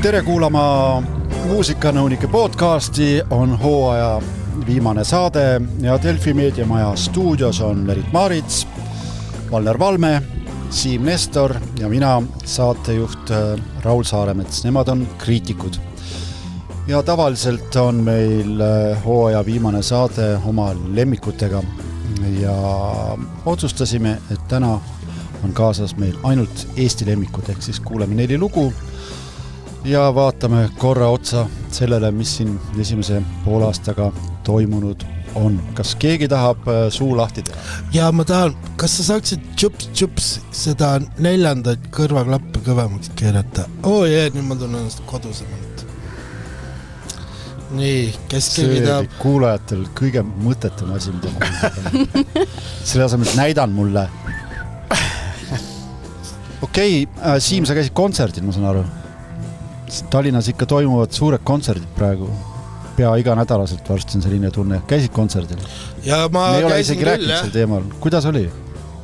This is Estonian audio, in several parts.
Tere kuulama muusikanõunike podcasti, on hooaja viimane saade ja Delfi meediamaja stuudios on Merit Maarits, Valner Valme, Siim Nestor ja mina, saatejuht Raul Saaremets. Nemad on kriitikud. Ja tavaliselt on meil hooaja viimane saade oma lemmikutega ja otsustasime, et täna on kaasas meil ainult Eesti lemmikud, ehk siis kuuleme 4 lugu ja vaatame korra otsa sellele, mis siin esimese poolaastaga toimunud on. Kas keegi tahab suu lahti teha? Ja ma tahan, kas sa saaksid tšups seda 4. kõrvaklappi kõvemaks keerata? Nüüd ma tunnen ennast kodusemalt. Nii, kes keegi tahab? See kuulajatel kõige mõttetum asi, mida ma selle asemel näidan mulle. Okei, Siim, sa käisid kontserdil, ma saan aru. Tallinnas ikka toimuvad suured kontserdid praegu. Pea iga nädalaselt varsti on selline tunne. Käisid kontserdil? Ja ma ei ole käisin isegi rääkinud sel teemal. Kuidas oli?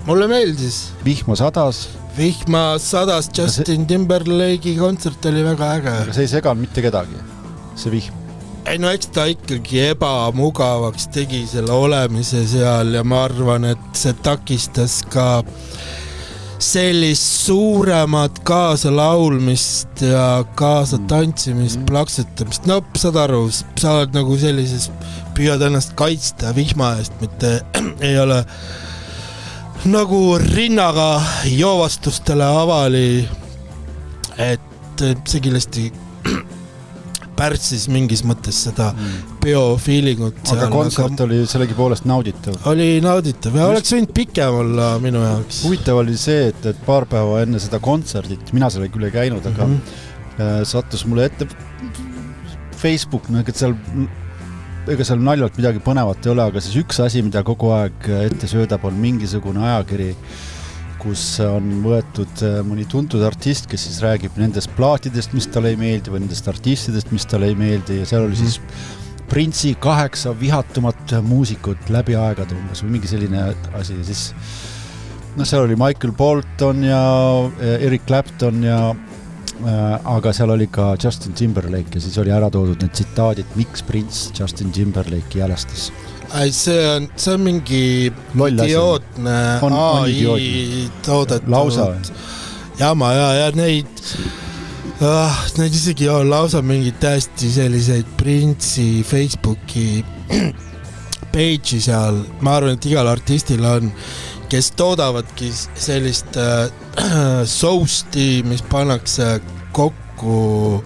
Mulle meeldis. Vihma sadas? Vihma sadas, Justin Timberlake'i kontsert oli väga äge. Aga see ei seganud mitte kedagi, see vihm? Ei, no eks ta ikkagi ebamugavaks tegi selle olemise seal ja ma arvan, et see takistas ka sellist suuremat kaasa laulmist ja kaasa tantsimist, plaksutamist. No, saad aru, sa oled nagu sellises, püüad ennast kaitsta vihma eest, mitte ei ole nagu rinnaga joovastustele avali, et see kindlasti pärtsis mingis mõttes seda biofiilingut. Aga kontsert oli sellegi poolest nauditav. Oli nauditav ja oleks võinud pikem olla minu jaoks. Huvitav oli see, et paar päeva enne seda kontserdit, mina selle küll ei käinud, aga sattus mulle ette Facebook, ega seal naljalt midagi põnevat ei ole, aga siis üks asi, mida kogu aeg ette söödab, on mingisugune ajakiri, kus on võetud mõni tuntud artist, kes siis räägib nendest plaatidest, mis talle ei meeldi, või nendest artistidest, mis talle ei meeldi, ja seal oli siis Prince'i 8 vihatumat muusikut läbi aegade umbes, või mingi selline asi. Siis, seal oli Michael Bolton ja Eric Clapton, aga seal oli ka Justin Timberlake ja siis oli ära toodud need tsitaadid, miks Prince Justin Timberlake'i jälestas. See on mingi idiootne AI toodetud jama ja neid isegi on lausa mingi täiesti selliseid Prince'i Facebooki page'i seal. Ma arvan, et igal artistil on, kes toodavadki sellist sousti, mis pannakse kokku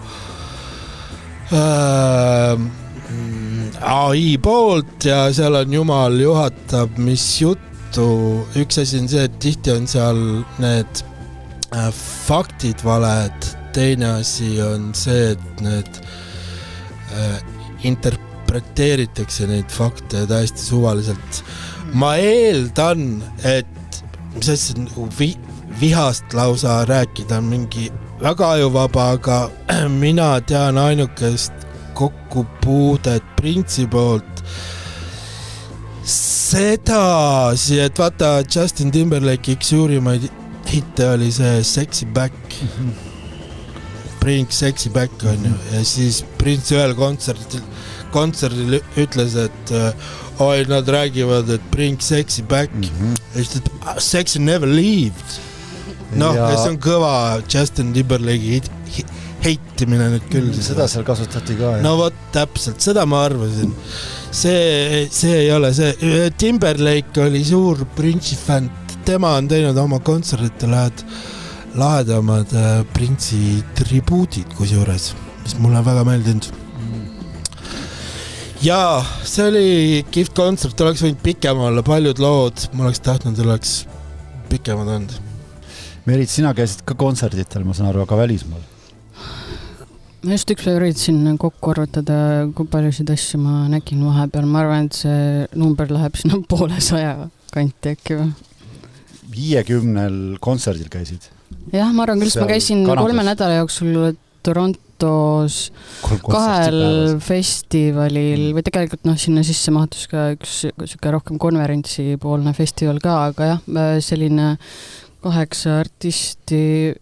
AI poolt ja seal on jumal juhatab, mis juttu. Üks asi on see, et tihti on seal need faktid valed. Teine asi on see, et need interpreteeritakse neid fakte täiesti suvaliselt. Ma eeldan, et mis asja vihast lausa rääkida on mingi väga ajuvaba, aga mina tean ainukest kokkupuudet Prince'i poolt sedasi, et vaata Justin Timberlake üks suurimaid hitte oli see Sexy Back. Prince Sexy Back on ju ja siis Prince ühel kontserdil ütles, et nad räägivad, et Prince Sexy Back ja siis Sexy Never Leaved. Ja see on kõva Justin Timberlake'i heitimine nüüd küll. Seda seal kasutati ka. No vot, täpselt, seda ma arvasin. See ei ole see. Timberlake oli suur Prince'i fänn. Tema on teinud oma kontserditele lahedamad Prince'i tribuudid kusjuures, mis mulle väga meeldinud. Ja see oli kihvt kontsert, oleks võinud pikem olla, paljud lood, ma oleks tahtnud, oleks pikemad olnud. Merit, sina käisid ka kontserditel, ma saan aru, aga välismaal. Ma just üks päev üritasin kokku arvatada, kui paljusid asju ma nägin vahepeal. Ma arvan, et see number läheb sinna 100 kanti äkki või? 50 kontserdil käisid? Jah, ma arvan küll, ma käisin 3 nädala jooksul Torontos 2 festivalil või tegelikult sinna sisse mahtus ka üks rohkem konverentsipoolne festival ka, aga jah, selline 8 artisti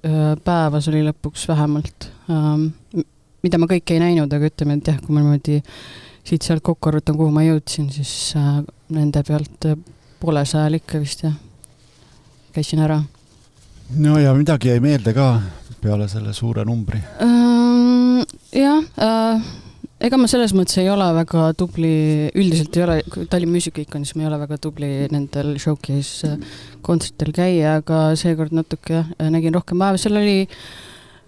päevas oli lõpuks vähemalt. mida ma kõike ei näinud, aga ütleme, et jah, kui ma niimoodi siit-sealt kokku arvutan, kuhu ma jõudsin, siis nende pealt 500 ikka vist jah, käisin ära. No ja midagi jäi meelde ka peale selle suure numbri? Jah, ega ma selles mõttes ei ole väga tubli, üldiselt ei ole, kui Tallinn Music Week on, siis ma ei ole väga tubli nendel showcase kontsertil käia, aga seekord natuke nägin rohkem päeva. Seal oli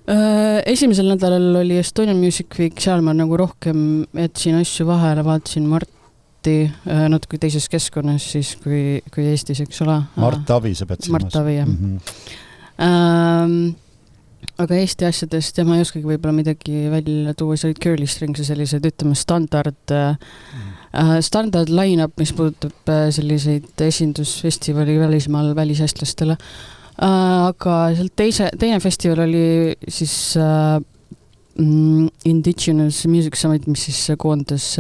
esimesel nädalal oli Estonian Music Week, seal ma nagu rohkem jätsin asju vahele, vaatasin Marti natuke teises keskkonnas siis kui Eestis, eks ole. Mart Avi, sa pead silmas. Mart Avi, jah. Aga Eesti asjadest ja ma ei oskagi võib-olla midagi välja tuua, see olid Curly Strings ja sellised, ütleme, standard line-up, mis puudutab selliseid esindusfestivali välismaal välisestlastele. Aga seal teine festival oli siis Indigenous Music Summit, mis siis koondas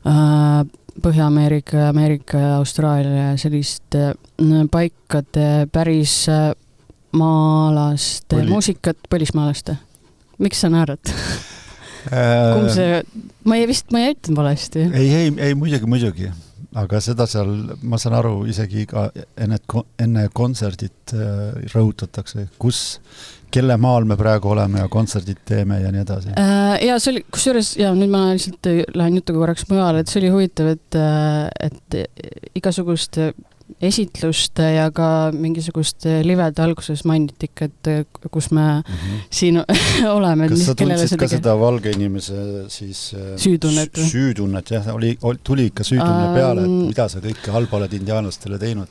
Põhja-Ameerika, Ameerika ja Austraalia selliste paikade päris maalaste muusikat, põlismaalaste. Miks sa naerad? Kumb see, ma ei ütlen valesti. Ei, muidugi. Aga seda seal, ma saan aru, isegi ka enne kontserdit rõhutatakse, kelle maal me praegu oleme ja kontserdit teeme ja nii edasi. Ja see oli, kusjuures, ja nüüd ma lihtsalt lähen jutuga korraks mujal, et see oli huvitav, et igasuguste esitluste ja ka mingisuguste livede alguses mainiti ikka, et kus me siin oleme. Kas sa tundsid ka seda valge inimese siis süütunnet, jah, tuli ikka süütunne peale, et mida sa kõike halba oled indiaanlastele teinud?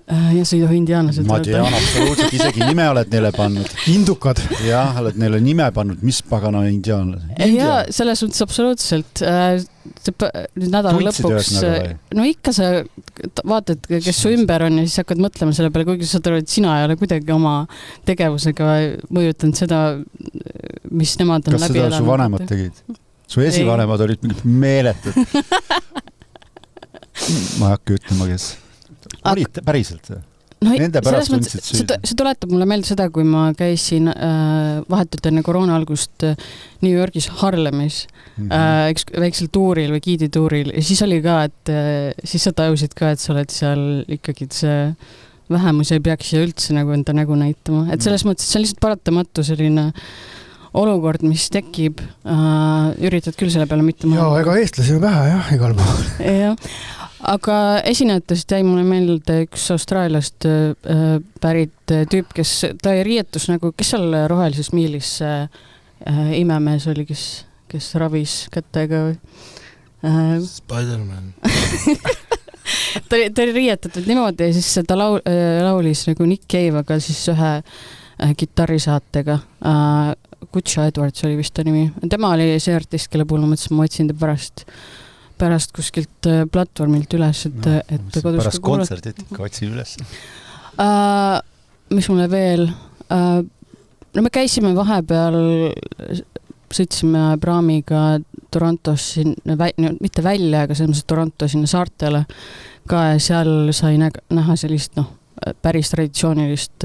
Ja sõidu indiaanlased. Ma tean absoluutselt, isegi nime oled neile pannud. Indukad. Jah, oled neile nime pannud, mis pagana indiaanlased. Ja, selles mõttes absoluutselt. Nüüd nädala lõpuks, no ikka sa vaatad, kes su ümber on ja siis hakkad mõtlema selle peale, kuigi sa tuled, sina ei ole kuidagi oma tegevusega mõjutanud seda, mis nemad on läbi elanud. Kas seda su vanemad tegid? Su esivanemad olid mingid meeletud. Ma ei hakka ütlema, kes olid päriselt. No, see tuletab mulle meelde seda, kui ma käisin vahetult enne koroona algust New Yorgis Harlemis väiksel tuuril või giidituuril ja siis oli ka, et siis sa tajusid ka, et sa oled seal ikkagi, et see vähemus ei peaks üldse nagu enda nägu näitama. Et selles mõttes, see on lihtsalt paratamatu selline olukord, mis tekib, üritad küll selle peale mitte mõelda. Jaa, ega eestlasi on vähe, jah, igal pool. Jah. Aga esinejatest jäi mulle meelde üks Austraaliast pärit tüüp, kes ta riietus nagu, kes seal rohelises miilis imemees oli, kes ravis kättega või? Spider-Man. ta oli riietatud niimoodi ja siis ta laulis nagu Nick Cave, aga siis ühe kitarrisaatega. Kutša Edwards oli vist ta nimi. Tema oli see artist, kelle puhul ma mõtlesin, ma otsin ta pärast kuskilt platvormilt üles, et kodus pärast kontserdit ikka otsin üles. Mis mulle veel? No me käisime vahepeal, sõitsime praamiga Torontos, mitte välja, aga selles mõttes Toronto sinna saartele ka ja seal sai näha sellist päris traditsioonilist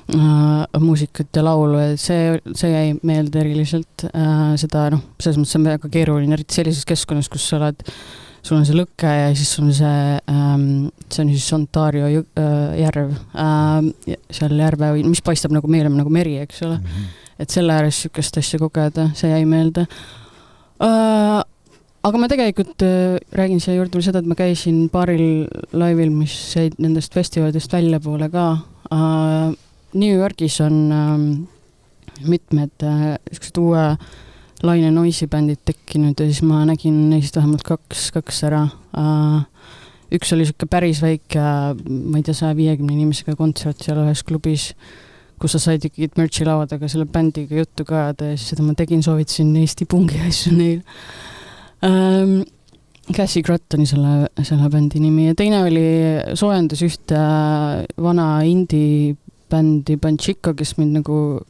muusikat ja laulu, et see jäi meelde eriliselt seda, selles mõttes on väga keeruline, eriti sellises keskkonnas, kus sul on see lõkke ja siis on see on siis Ontario järv, seal järve, mis paistab nagu meil on nagu meri, eks ole. Et selle ääres sükest asja kogeda, see jäi meelde. Aga ma tegelikult räägin siia juurde seda, et ma käisin paaril laivil, mis jäid nendest festivalidest välja poole ka. New Yorgis on mitmed uue Laine Noisi bändid tekkinud ja siis ma nägin neist vähemalt kaks ära. Üks oli siuke päris väike, ma ei tea, 150 inimesega kontsert seal ühes klubis, kus sa said ikkagi merchi lauadaga selle bändiga juttu ka ja siis seda ma tegin, soovitasin Eesti pungi asju neil. Cassie Grottoni selle bändi nimi ja teine oli soojendus ühte vana indie bändi Banchika, kes mind nagu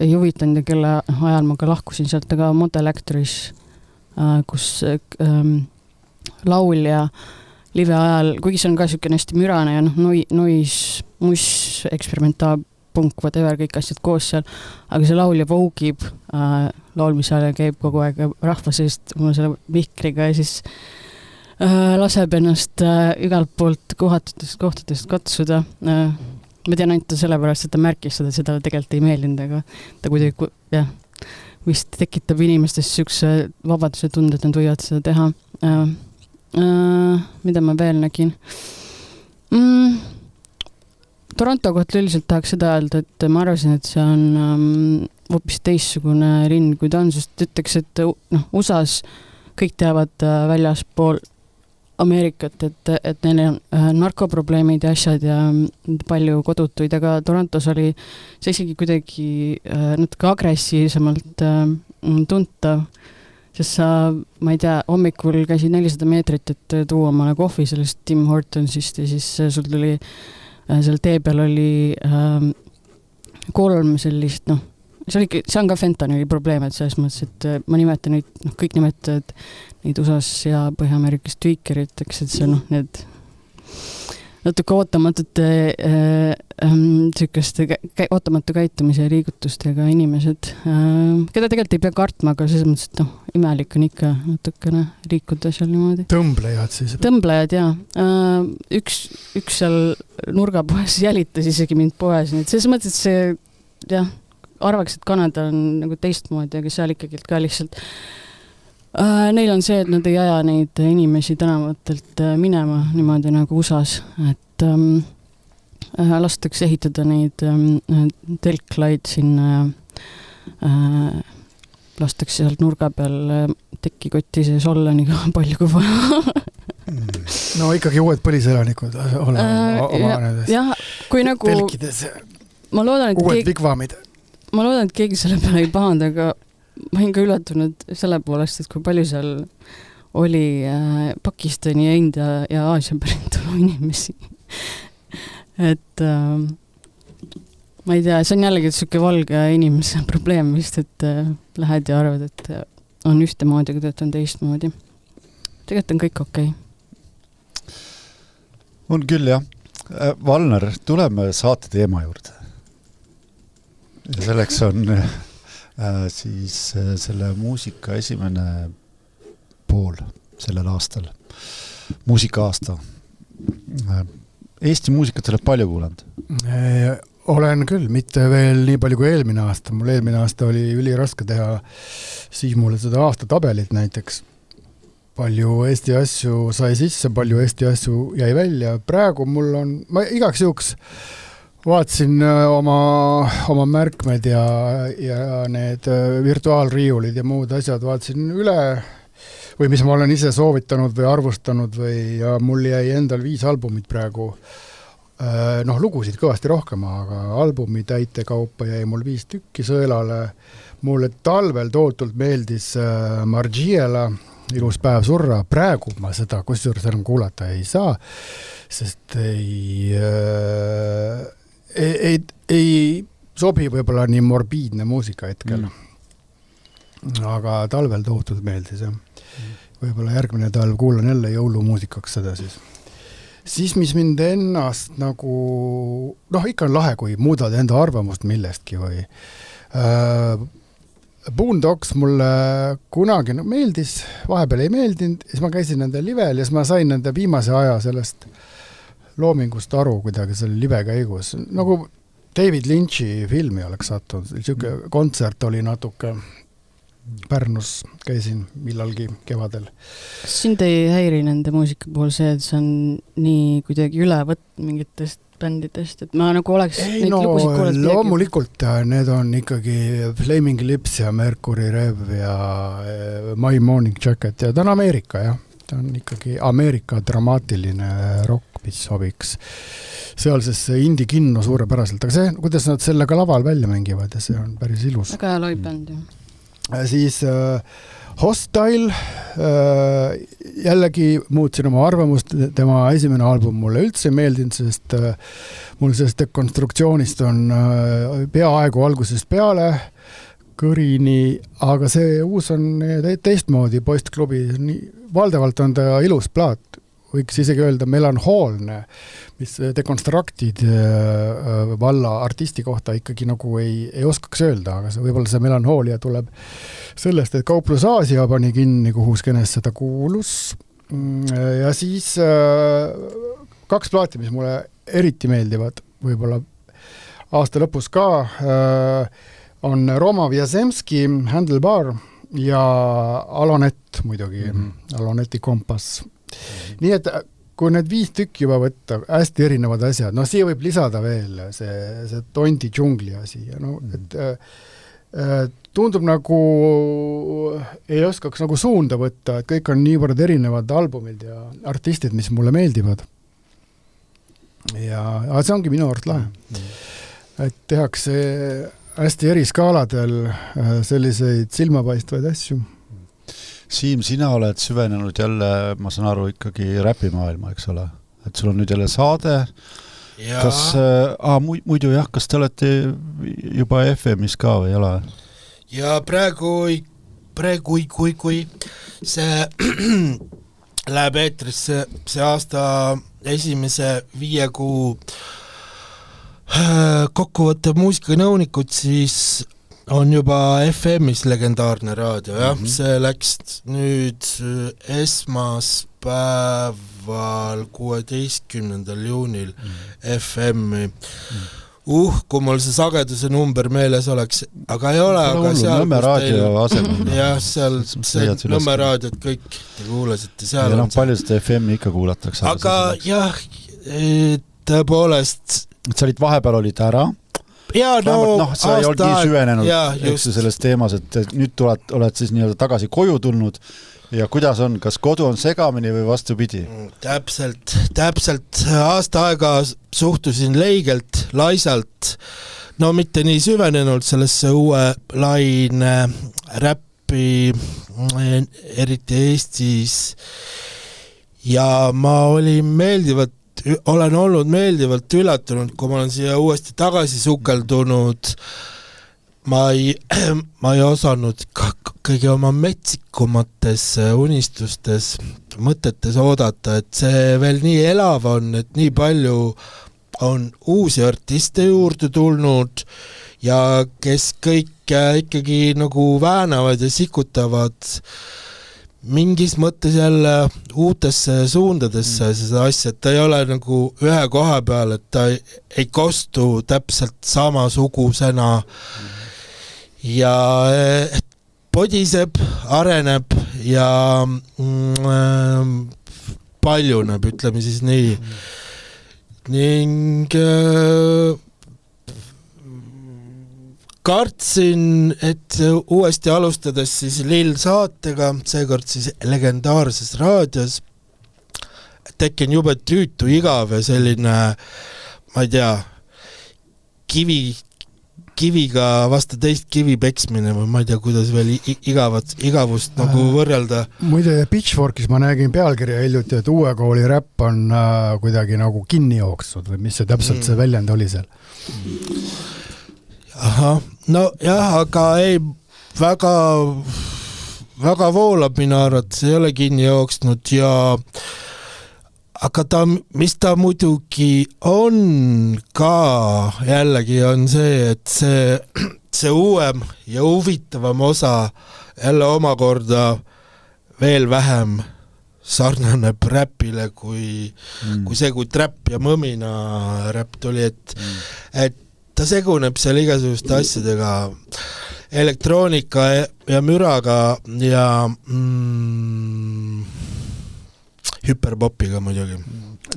ei huvitanud ja kelle ajal ma ka lahkusin sealt, aga Model Actress, kus laulja live ajal, kuigi see on ka siukene hästi mürane ja muss eksperimentaal punk, whatever, kõik asjad koos seal, aga see laulja voogib, laulmisajal käib kogu aeg rahva seest mul selle mihkriga ja siis laseb ennast igalt poolt kohatutest kohtadest katsuda. Ma tean ainult sellepärast, et ta märkis seda tegelikult ei meeldinud, aga ta kuidagi vist tekitab inimestest siukse vabaduse tunde, et nad võivad seda teha. Mida ma veel nägin? Toronto kohta üldiselt tahaks seda öelda, et ma arvasin, et see on hoopis teissugune linn, kui ta on, sest ütleks, et USAs kõik teavad väljaspool Ameerikat, et neil on narkoprobleemid ja asjad ja palju kodutuid, aga Torontos oli see isegi kuidagi natuke agressiivsemalt tuntav, sest sa, ma ei tea, hommikul käisid 400 meetrit, et tuua omale kohvi sellest Tim Hortonsist ja siis sul tuli, seal tee peal oli 3 sellist, see on ka fentanyli probleem, et selles mõttes, et ma nimetan neid, kõik nimetavad neid USAs ja Põhja-Ameerikas tweakeriteks, et see need natuke ootamatute ootamatu käitumise ja liigutustega inimesed, keda tegelikult ei pea kartma, aga selles mõttes, et imelik on ikka natukene liikuda seal niimoodi. Tõmblejad siis? Tõmblejad, jaa. Üks seal nurgapoes jälitas isegi mind poes, nii et selles mõttes, et see, jah, arvaks, et Kanada on nagu teistmoodi, aga seal ikkagi ka lihtsalt neil on see, et nad ei aja neid inimesi tänavatelt minema niimoodi nagu USAs, et lastakse ehitada neid telklaid sinna ja lastakse sealt nurga peal tekikotti sees olla nii palju kui vaja. No ikkagi uued põliselanikud oma jah, kui nagu telkides uued vigvamid. Ma loodan, et keegi selle peale ei pahanda, aga ma olen ka üllatunud selle poolest, et kui palju seal oli Pakistani ja India ja Aasia päritolu inimesi. Et ma ei tea, see on jällegi selline valge inimese probleem vist, et lähed ja arvad, et on ühtemoodi, aga tegelikult on teistmoodi. Tegelikult on kõik okei. On küll, jah. Valner, tuleme saate teema juurde. Ja selleks on siis selle muusika esimene pool sellel aastal. Muusika-aasta. Eesti muusikat oled palju kuulanud? Olen küll, mitte veel nii palju kui eelmine aasta. Mul eelmine aasta oli üliraske teha siis mulle seda aastatabelit näiteks. Palju Eesti asju sai sisse, palju Eesti asju jäi välja. Praegu mul on, ma igaks juhuks vaatasin oma märkmed ja need virtuaalriiulid ja muud asjad vaatasin üle või mis ma olen ise soovitanud või arvustanud ja mul jäi endal 5 albumit praegu, lugusid kõvasti rohkem, aga albumi täitekaupa jäi mul 5 tükki sõelale. Mulle talvel tootult meeldis Margiela, Ilus päev surra, praegu ma seda kusjuures enam kuulata ei saa, sest ei sobi võib-olla nii morbiidne muusika hetkel. Aga talvel tohutult meeldis, jah. Võib-olla järgmine talv kuulan jälle jõulumuusikaks seda siis. Siis, mis mind ennast nagu, ikka on lahe, kui muudad enda arvamust millestki või Boondocks mulle kunagi meeldis, vahepeal ei meeldinud, siis ma käisin nende livel ja siis ma sain nende viimase aja sellest loomingust aru kuidagi selle live käigus. Nagu David Lynchi filmi oleks sattunud, selline kontsert oli natuke Pärnus, käisin millalgi kevadel. Kas sind ei häiri nende muusika puhul see, et see on nii kuidagi ülevõtt mingitest bändidest, et ma nagu oleks neid lugusid kuuled midagi? Loomulikult need on ikkagi Flaming Lips ja Mercury Rev ja My Morning Jacket ja ta on Ameerika, jah. Ta on ikkagi Ameerika dramaatiline rock, mis sobiks sealsesse indie-kinno suurepäraselt, aga see, kuidas nad sellega laval välja mängivad ja see on päris ilus. Väga hea loibänd, jah. Siis Hostile, jällegi muutsin oma arvamust, tema esimene album mulle üldse ei meeldinud, sest mul sellest dekonstruktsioonist on peaaegu algusest peale kõrini, aga see uus on teistmoodi Postklubi, valdavalt on ta ilus plaat, võiks isegi öelda melanhoolne, mis dekonstruktid valla artisti kohta ikkagi nagu ei oskaks öelda, aga võib-olla see melanhoolia tuleb sellest, et kauplus Aasia pani kinni, kuhu skeenes seda kuulus. Ja siis 2 plaati, mis mulle eriti meeldivad, võib-olla aasta lõpus ka, on Roma Vjazemski Handlebar ja Alonett muidugi, Aloneti kompass. Nii et kui need 5 tükki juba võtta, hästi erinevad asjad, siia võib lisada veel see Tondi džungli asi. Tundub nagu ei oskaks nagu suunda võtta, et kõik on niivõrd erinevad albumid ja artistid, mis mulle meeldivad. Ja see ongi minu arust lahe. Et tehakse hästi eri skaaladel selliseid silmapaistvaid asju. Siim, sina oled süvenenud jälle, ma saan aru, ikkagi räpimaailma, eks ole? Et sul on nüüd jälle saade. Ja. Kas, muidu jah, kas te olete juba FM-is ka või ei ole? Ja praegu kui see läheb eetrisse see aasta esimese 5 kuu kokkuvõtte muusikanõunikud, siis on juba FM-is legendaarne raadio, jah, see läks nüüd esmaspäeval 16. juunil FM-i. Kui mul see sageduse number meeles oleks, aga ei ole, aga seal Nõmme raadio asemel. Jah, seal Nõmme raadiot kõik te kuulasite seal. Ja palju seda FM-i ikka kuulatakse. Aga jah, tõepoolest sa olid vahepeal olid ära. Ja, sa ei olnud nii süvenenud eks selles teemas, et nüüd oled siis nii-öelda tagasi koju tulnud ja kuidas on, kas kodu on segamini või vastupidi? Täpselt aasta aega suhtusin leigelt, laisalt, mitte nii süvenenult sellesse uue laine räppi, eriti Eestis, ja ma olen olnud meeldivalt üllatunud, kui ma olen siia uuesti tagasi sukeldunud. Ma ei osanud kõige oma metsikumates unistustes, mõtetes oodata, et see veel nii elav on, et nii palju on uusi artiste juurde tulnud ja kes kõik ikkagi nagu väänavad ja sikutavad mingis mõttes jälle uutesse suundadesse seda asja, et ta ei ole nagu ühe koha peal, et ta ei kostu täpselt samasugusena ja podiseb, areneb ja paljuneb, ütleme siis nii. Ning kartsin, et uuesti alustades siis Lill saatega, seekord siis legendaarses raadios, tekken jube tüütu igav ja selline, ma ei tea, kiviga vastu teist kivi peksmine või ma ei tea, kuidas veel igavust nagu võrrelda. Muide, Pitchforkis ma nägin pealkirja hiljuti, et uue kooli räpp on kuidagi nagu kinni jooksnud või mis see täpselt see väljend oli seal? Aha, no jah, aga ei, väga voolab minu arvates, ei ole kinni jooksnud ja aga mis ta muidugi on ka jällegi on see, et see uuem ja huvitavam osa jälle omakorda veel vähem sarnaneb räpile kui see, kui trap ja mõmina räpp tuli, et ta seguneb seal igasuguste asjadega, elektroonika ja müraga ja hüperpopiga muidugi.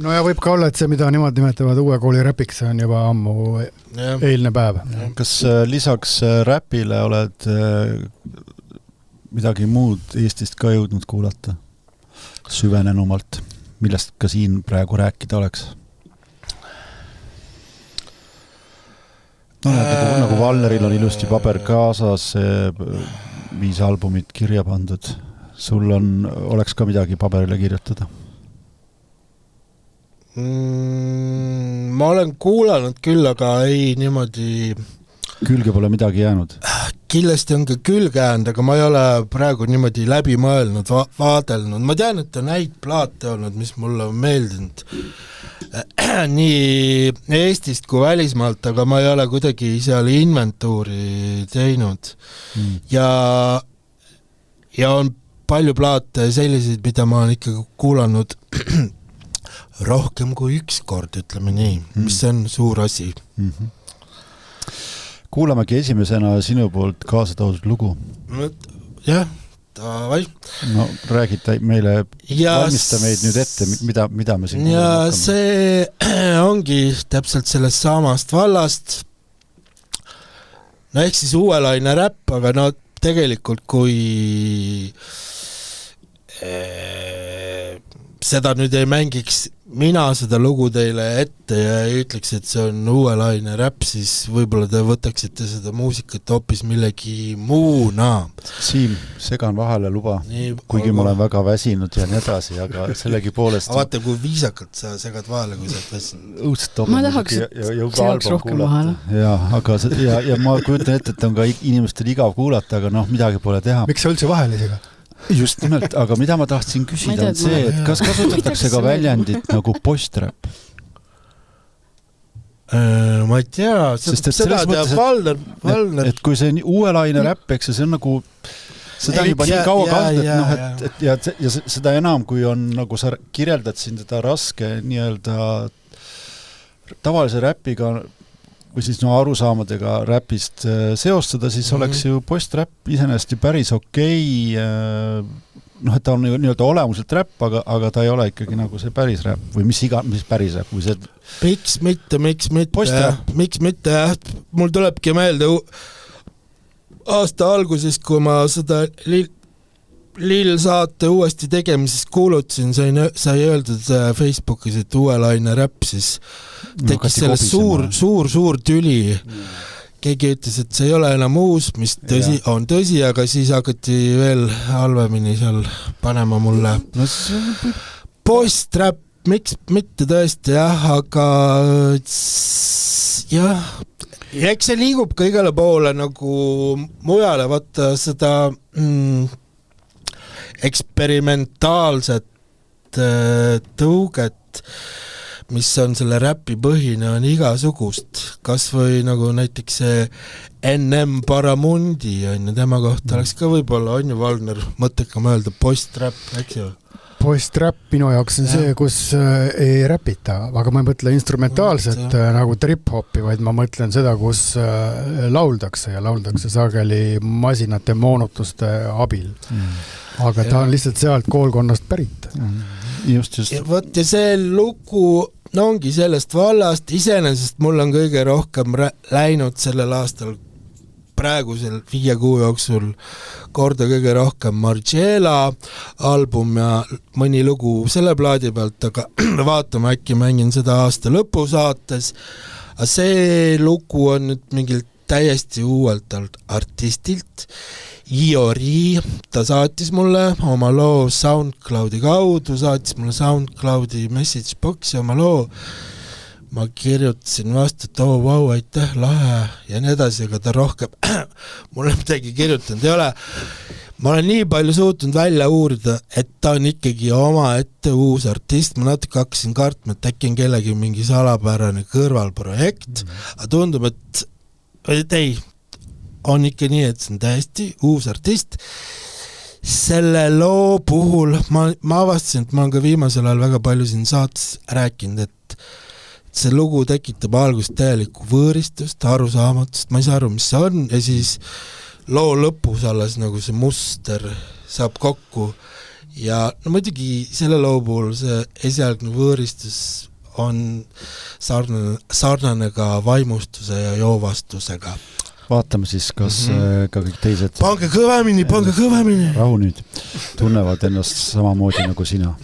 No ja võib ka olla, et see, mida nemad nimetavad uue kooli räpiks, on juba ammu eilne päev. Kas lisaks räpile oled midagi muud Eestist ka jõudnud kuulata süvenenumalt, millest ka siin praegu rääkida oleks? Nagu Valneril on ilusti paber kaasas, 5 albumit kirja pandud. Sul oleks ka midagi paberile kirjutada? Ma olen kuulanud küll, aga ei niimoodi... Külge pole midagi jäänud? kindlasti on ka külgäänd, aga ma ei ole praegu niimoodi läbi mõelnud, vaadelnud. Ma tean, et on häid plaate olnud, mis mulle on meeldinud nii Eestist kui välismaalt, aga ma ei ole kuidagi seal inventuuri teinud. Ja on palju plaate selliseid, mida ma olen ikkagi kuulanud rohkem kui üks kord, ütleme nii, mis on suur asi. Kuulamegi esimesena sinu poolt kaasa toodud lugu. Jah, davai. No räägid meile, valmista meid nüüd ette, mida me siin ja see ongi täpselt sellest samast vallast. No ehk siis uuelaine räpp, aga no tegelikult kui seda nüüd ei mängiks mina seda lugu teile ette ja ei ütleks, et see on uuelaine räpp, siis võib-olla te võtaksite seda muusikat hoopis millegi muuna. Siim, segan vahele luba, kuigi ma olen väga väsinud ja nii edasi, aga sellegi poolest... Vaata, kui viisakalt sa segad vahele, kui sa väsinud. Õudselt ma tahaks, et segaks rohkem vahele. Ja ma kujutan ette, et on ka inimestel igav kuulata, aga midagi pole teha. Miks sa üldse vahele sega? Just nimelt, aga mida ma tahtsin küsida on see, et kas kasutatakse ka väljendit nagu postrap? Ma ei tea, seda teab Valner. Et kui see on uuelaine räpp, eks see on nagu, seda on juba nii kaua kasutatud, ja seda enam, kui on, nagu sa kirjeldad siin seda raske nii-öelda tavalise räpiga või siis arusaamadega räpist seostada, siis oleks ju post-räpp iseenesest ju päris okei, et ta on nii-öelda olemuselt räpp, aga ta ei ole ikkagi nagu see päris räpp või mis päris räpp või see... Miks mitte, mul tulebki meelde aasta alguses, kui ma seda Lill saate uuesti tegemises kuulutasin, sai öeldud Facebookis, et uuelaine räpp, siis tekkis sellest suur tüli. Keegi ütles, et see ei ole enam uus, mis on tõsi, aga siis hakati veel halvemini seal panema mulle. Post-räpp, miks mitte tõesti, aga eks see liigub ka igale poole nagu mujale, vaata seda... eksperimentaalset tõuget, mis on selle räpi põhine, on igasugust. Kas või nagu näiteks see NM Paramundi, tema kohta oleks ka võib-olla, on ju Valner mõttekam öelda post-räpp, eks ju? Post-räpp minu jaoks on see, kus ei räpita, aga ma ei mõtle instrumentaalset nagu trip-hopi, vaid ma mõtlen seda, kus lauldakse sageli masinate moonutuste abil. Aga ta on lihtsalt sealt koolkonnast pärit. Just. Ja see lugu ongi sellest vallast, iseenesest mul on kõige rohkem läinud sellel aastal praegusel 5 kuu jooksul korda kõige rohkem Margiela album ja mõni lugu selle plaadi pealt, aga vaatame, äkki mängin seda aasta lõpusaates. Aga see lugu on nüüd mingilt täiesti uuelt artistilt. Iori, ta saatis mulle oma loo SoundCloudi kaudu, saatis mulle SoundCloudi message boxi oma loo. Ma kirjutasin vastu, et vau, aitäh, lahe ja nii edasi, aga ta rohkem mulle midagi kirjutanud ei ole. Ma olen nii palju suutnud välja uurida, et ta on ikkagi oma ette uus artist. Ma natuke hakkasin kartma, et äkki on kellegi mingi salapärane kõrvalprojekt, aga tundub, et ei, on ikka nii, et see on täiesti uus artist. Selle loo puhul ma avastasin, et ma olen ka viimasel ajal väga palju siin saates rääkinud, et see lugu tekitab algust täielikku võõristust, arusaamatust, ma ei saa aru, mis see on, ja siis loo lõpus alles nagu see muster saab kokku ja no muidugi selle loo puhul see esialgne võõristus on sarnane ka vaimustuse ja joovastusega. Vaatame siis, kas ka kõik teised... Pange kõvemini! Rahu nüüd. Tunnevad ennast samamoodi nagu sina.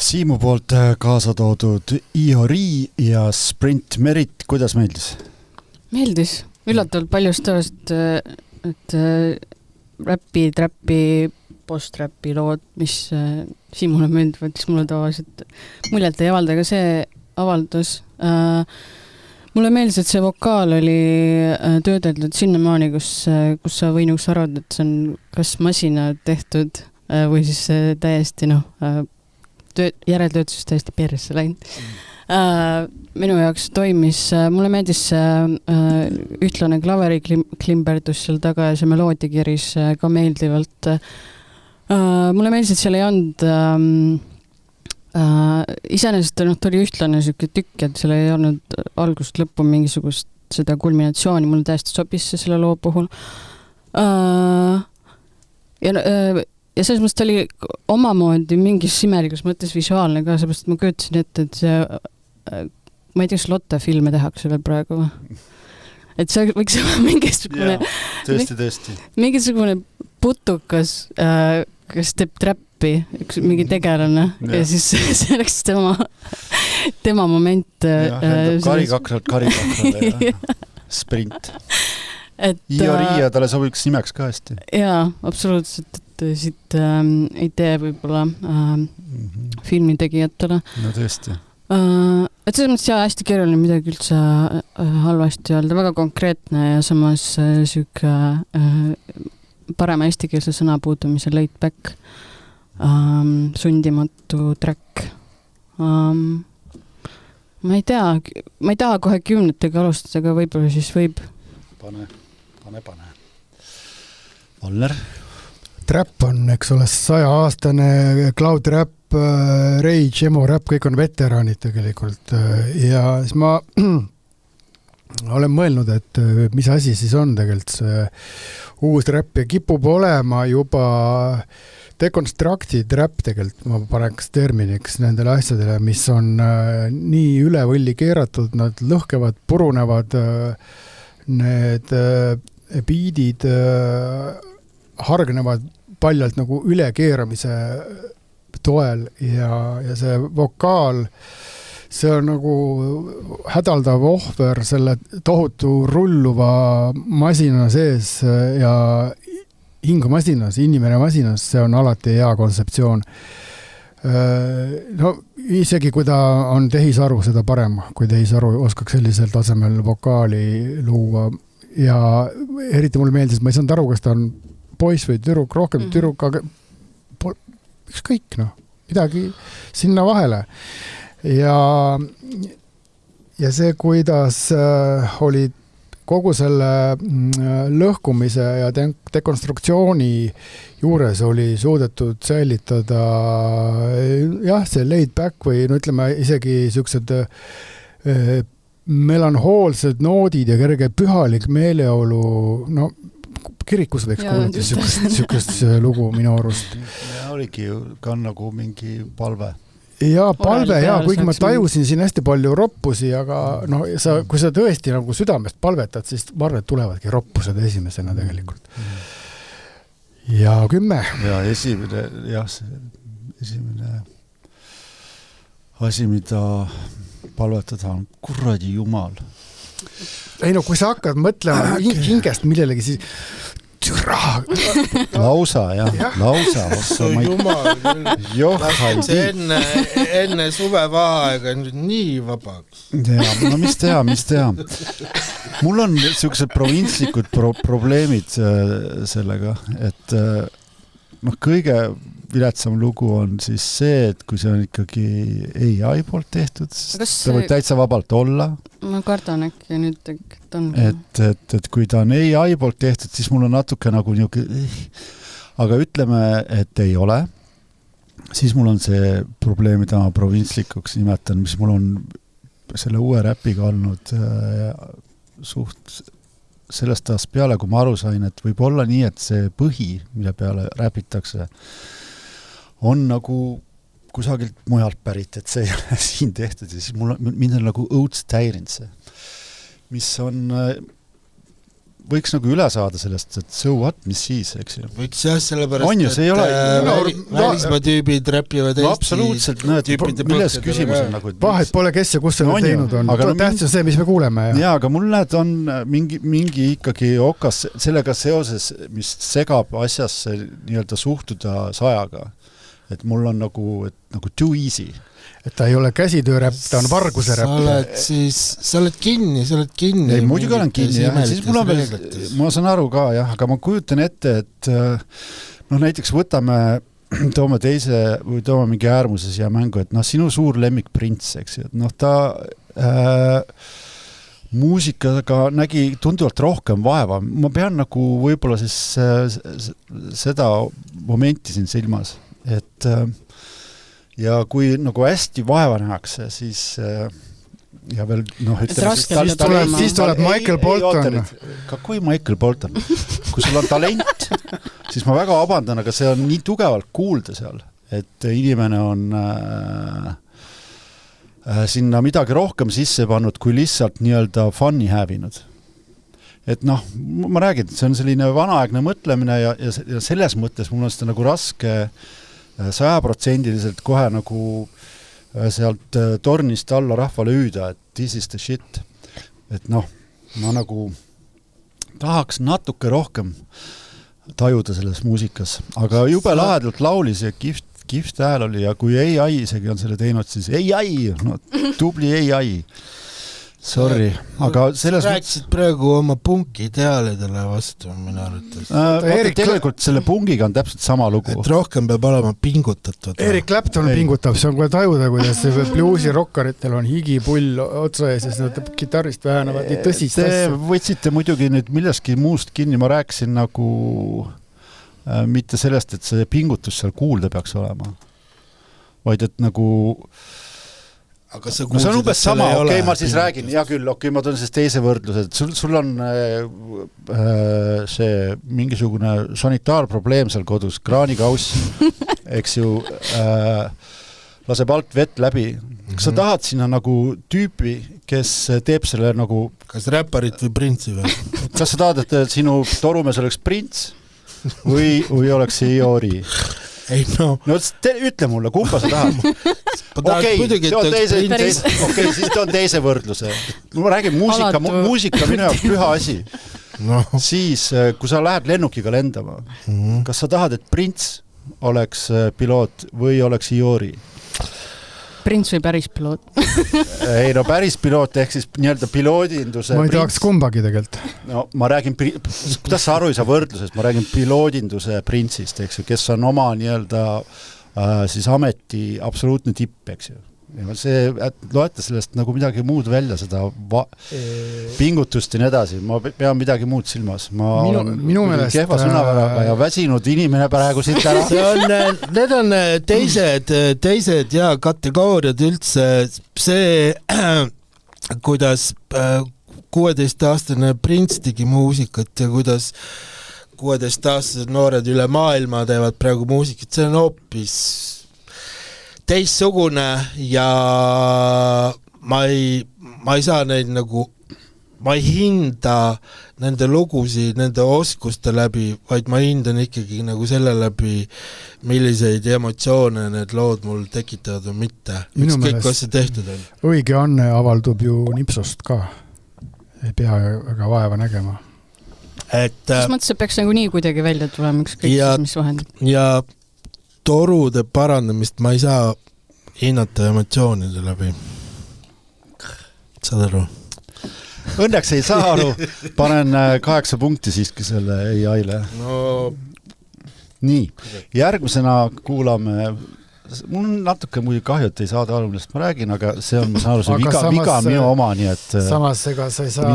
Siimu poolt kaasa toodud Iori ja Sprint Merit, kuidas meeldis? Meeldis, üllatavalt paljust tõest, et räppi, trappi, post-räppi lood, mis Siimule meeldivad, siis mulle tavaliselt muljet ei avalda, aga see avaldus. Mulle meeldis, et see vokaal oli töödeldud sinnamaani, kus sa võinuks arvata, et see on kas masina tehtud või siis täiesti järeltöötuses täiesti perisse läinud. Minu jaoks toimis, mulle meeldis ühtlane klaveri klimberdus seal taga ja see meloodi kiris ka meeldivalt. Mulle meeldis, et seal ei olnud iseenesest ta oli ühtlane selline tükk, et seal ei olnud algust lõppu mingisugust seda kulminatsiooni, mulle täiesti sobis see selle loo puhul. Ja selles mõttes ta oli omamoodi mingis imelikus mõttes visuaalne ka, seepärast ma köötasin ette, et see, ma ei tea, kas Lotte filme tehakse veel praegu või? Et see võiks olla mingisugune... Tõesti. Mingisugune putukas, kes teeb trappi, mingi tegelane ja siis see oleks tema moment. Karikakralt Sprint. Iori ja talle sobiks nimeks ka hästi. Jaa, absoluutselt, et siit idee võib-olla filmitegijatele. No tõesti. Et selles mõttes hästi keeruline midagi üldse halvasti öelda, väga konkreetne ja samas süke parema eestikeelse sõna puudumise laid back, sundimatu track. Ma ei taha kohe 10-tega alustada, aga võib-olla siis võib. Pane. Valner? Trap on, eks ole, 100-aastane Cloud Rap, Rage, Emo Rap, kõik on veteranid tegelikult ja siis ma olen mõelnud, et mis asi siis on tegelikult see uus rap ja kipub olema juba deconstructed rap tegelikult, ma paneks terminiks nendele asjadele, mis on nii üle võlli keeratud, nad lõhkevad, purunevad, need beatid hargnevad paljalt nagu ülekeeramise toel ja see vokaal, see on nagu hädaldav ohver selle tohutu rulluva masina sees ja hingumasinas, inimene masinas, see on alati hea kontseptsioon. No isegi kui ta on tehisaru, seda parem, kui tehisaru oskaks sellisel tasemel vokaali luua ja eriti mulle meeldis, ma ei saanud aru, kas ta on poiss või tüdruk, rohkem tüdruk, aga ükskõik, midagi sinna vahele. Ja see, kuidas oli kogu selle lõhkumise ja dekonstruktsiooni juures oli suudetud säilitada see laid back või ütleme isegi sellised melanhoolsed noodid ja kerge pühalik meeleolu, kirikus võiks kuulata sükest lugu minu arust. Ja oligi ju ka nagu mingi palve. Ja palve, kuigi ma tajusin siin hästi palju roppusi, aga kui sa tõesti nagu südamest palvetad, siis ma arvan, et tulevadki roppused esimesena tegelikult. Ja 10. Ja esimene asi, mida palvetada on kuradi jumal. Ei kui sa hakkad mõtlema hingest millelegi, siis lausa. Jumal küll. Enne suvevaheaega nii vabaks. Mis teha? Mul on sellised provintslikud probleemid sellega, et kõige viletsam lugu on siis see, et kui see on ikkagi AI poolt tehtud, ta võib täitsa vabalt olla. Ma kardan äkki nüüd, et on. Et kui ta on AI poolt tehtud, siis mul on natuke nagu aga ütleme, et ei ole, siis mul on see probleem, mida ma provintslikuks nimetan, mis mul on selle uue räpiga olnud suht sellest ajast peale, kui ma aru sain, et võib olla nii, et see põhi, mille peale räpitakse, on nagu kusagilt mujalt pärit, et see ei ole siin tehtud ja siis mind on nagu õuds täirinud see, mis on võiks nagu üle saada sellest, et so what, mis siis, eks ju. Võiks jah, sellepärast, on ju, see ei ole, välismaa tüübid räpivad no, absoluutselt, milles küsimus on nagu, vahet pole, kes ja kus selle teinud on, tähtsam see, mis me kuuleme. Ja, aga mul näed on mingi ikkagi okas sellega seoses, mis segab asjasse nii-öelda suhtuda sajaga. Et mul on nagu too easy. Et ta ei ole käsitööräpp, ta on varguse räpp. Sa oled kinni. Ei, muidugi olen kinni, jah. Siis mul on veel, ma saan aru ka, jah, aga ma kujutan ette, et näiteks toome mingi äärmuse siia mängu, et sinu suur lemmik Prints, eks ju, et ta muusikaga nägi tunduvalt rohkem vaeva. Ma pean nagu võib-olla siis seda momenti siin silmas, et ja kui nagu hästi vaeva nähakse, siis ja veel siis tuleb Michael Bolton. Kui Michael Bolton? Kui sul on talent, siis ma väga vabandan, aga see on nii tugevalt kuulda seal, et inimene on sinna midagi rohkem sisse pannud, kui lihtsalt nii-öelda fun'i hävinud. Et ma räägin, see on selline vanaaegne mõtlemine ja selles mõttes mul on seda nagu raske 100% kohe nagu sealt tornist alla rahvale hüüda, et this is the shit. Et ma nagu tahaks natuke rohkem tajuda selles muusikas, aga jube lahedalt laulis ja kihvt hääl oli ja kui AI isegi on selle teinud, siis AI, tubli AI. Sorry, aga selles rääkisid praegu oma punki ideaalidele vastu minu arvates. Tegelikult selle pungiga on täpselt sama lugu. Et rohkem peab olema pingutatud. Eric Clapton pingutab, see on kohe tajuda, kuidas bluusi rokkaritel on higipull otsa ja siis nad kitarrist vähenavad nii tõsist asja. Te võtsite muidugi nüüd milleski muust kinni, ma rääkisin nagu mitte sellest, et see pingutus seal kuulda peaks olema, vaid et nagu aga see on umbes sama, okei, ma siis räägin, hea küll, okei, ma toon siis teise võrdluse, et sul on see mingisugune sanitaarprobleem seal kodus, kraanikauss, eks ju, laseb alt vett läbi. Kas sa tahad sinna nagu tüüpi, kes teeb selle nagu... Kas räpparit või Printsi või? Kas sa tahad, et sinu torumees oleks Prints või oleks see Iori? Ei, no ütle mulle, kumba sa tahad? Siis toon teise võrdluse. Ma räägin muusika minu jaoks püha asi. Siis, kui sa lähed lennukiga lendama, kas sa tahad, et Prints oleks piloot või oleks Iori? Prints või päris piloot? Ei, päris piloot ehk siis nii-öelda piloodinduse... Ma ei tahaks kumbagi tegelikult. Ma räägin, kuidas sa aru ei saa võrdluses, ma räägin piloodinduse Printsist, eks ju, kes on oma nii-öelda siis ameti absoluutne tipp, eks ju. Ja see, loete sellest nagu midagi muud välja, seda pingutust ja nii edasi. Ma pean midagi muud silmas. Ma olen kehva sõnaväraga ja väsinud inimene praegu siit ära. Need on teised ja kategooriad üldse. See, kuidas 16-aastane Prints tegi muusikat ja kuidas 16-aastased noored üle maailma teevad praegu muusikat, see on hoopis teissugune ja ma ei saa neid nagu, ma ei hinda nende lugusid, nende oskuste läbi, vaid ma hindan ikkagi nagu selle läbi, milliseid emotsioone need lood mul tekitavad või mitte. Ükskõik, kas see tehtud on. Õige Anne avaldub ju nipsust ka. Ei pea väga vaeva nägema. Kas mõttes, et peaks nagu nii kuidagi välja tulema ükskõik, mis vahendid? Ja torude parandamist ma ei saa hinnata emotsioonide läbi. Saad aru? Õnneks ei saa aru. Panen 8 punkti siiski selle AI-le. Nii, järgmisena kuulame, mul on natuke muidu kahju, et ei saada aru, millest ma räägin, aga see on, ma saan aru, see viga on minu oma, nii et samas ega sa ei saa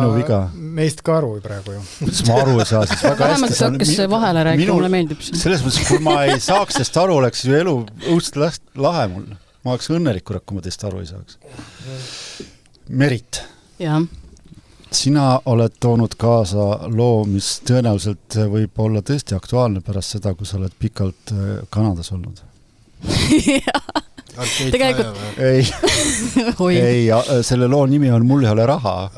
meist ka aru praegu ju. Kuidas ma aru ei saa, siis väga hästi vähemalt hakkas vahele rääkima, mulle meeldib see. Selles mõttes, kui ma ei saaks teist aru, oleks ju elu õudselt lahe mul. Ma oleks õnnelik, kui ma teist aru ei saaks. Merit. Jah. Sina oled toonud kaasa loo, mis tõenäoliselt võib olla tõesti aktuaalne pärast seda, kui sa oled pikalt Kanadas olnud. Tegelikult ei, selle loo nimi on Mul ei ole raha.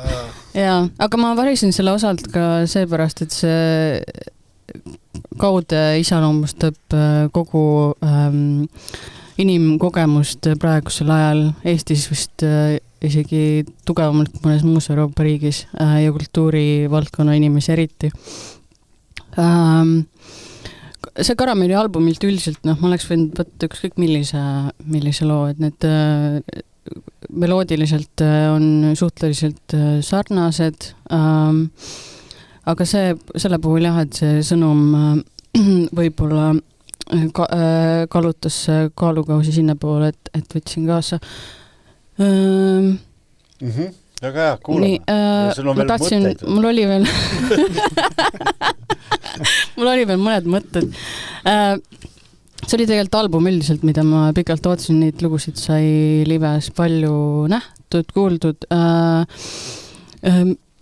jaa, aga ma varisin selle osalt ka seepärast, et see kaude iseloomustab kogu inimkogemust praegusel ajal Eestis vist isegi tugevamalt mõnes muus Euroopa riigis ja kultuurivaldkonna inimesi eriti. See Karamelli albumilt üldiselt, ma oleks võinud võtta ükskõik millise loo, et need meloodiliselt on suhteliselt sarnased, aga selle puhul jah, et see sõnum võib-olla kallutas kaalukausi sinna poole, et võtsin kaasa. Väga hea, kuulame. Sul on veel mõtteid? Mul oli veel mul oli veel mõned mõtted. See oli tegelikult album üldiselt, mida ma pikalt ootsin, neid lugusid sai lives palju nähtud, kuuldud.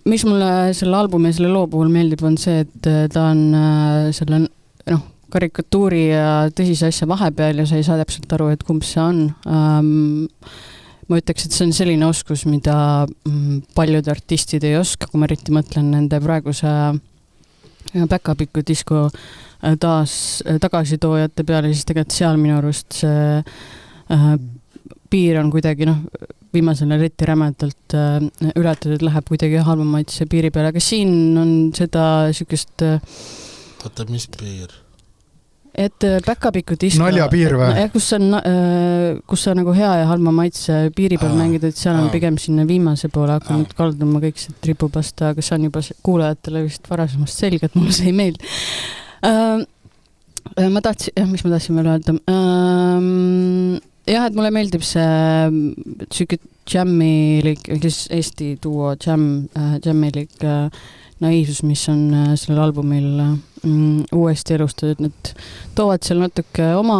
Mis mulle selle albumi ja selle loo puhul meeldib, on see, et ta on selle karikatuuri ja tõsise asja vahepeal ja sa ei saa täpselt aru, et kumb see on. Ma ütleks, et see on selline oskus, mida paljud artistid ei oska, kui ma eriti mõtlen nende praeguse päkapiku disko tagasitoojate peale, siis tegelikult seal minu arust see piir on kuidagi viimasel eriti rämedalt ületatud, läheb kuidagi halvamaitse piiri peale, aga siin on seda sükest Oota, mis piir? Et päkapiku disko naljapiir või? Kus on nagu hea ja halma maitse piiri peal mängida, et seal on pigem sinna viimase poole hakanud kalduma kõik see tripupasta, aga see on juba kuulajatele vist varasemast selge, et mulle see ei meeldi. Mis ma tahtsin veel öelda? Jah, et mulle meeldib see jammilik, Eesti duo jammilik naiivsus, mis on sellel albumil uuesti elustatud, need toovad seal natuke oma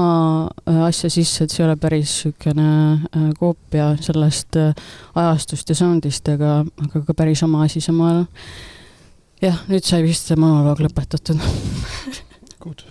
asja sisse, et see ei ole päris sükene koopia sellest ajastust ja soundist, aga ka päris oma asi samal. Jah, nüüd sai vist see monoloog lõpetatud. Good.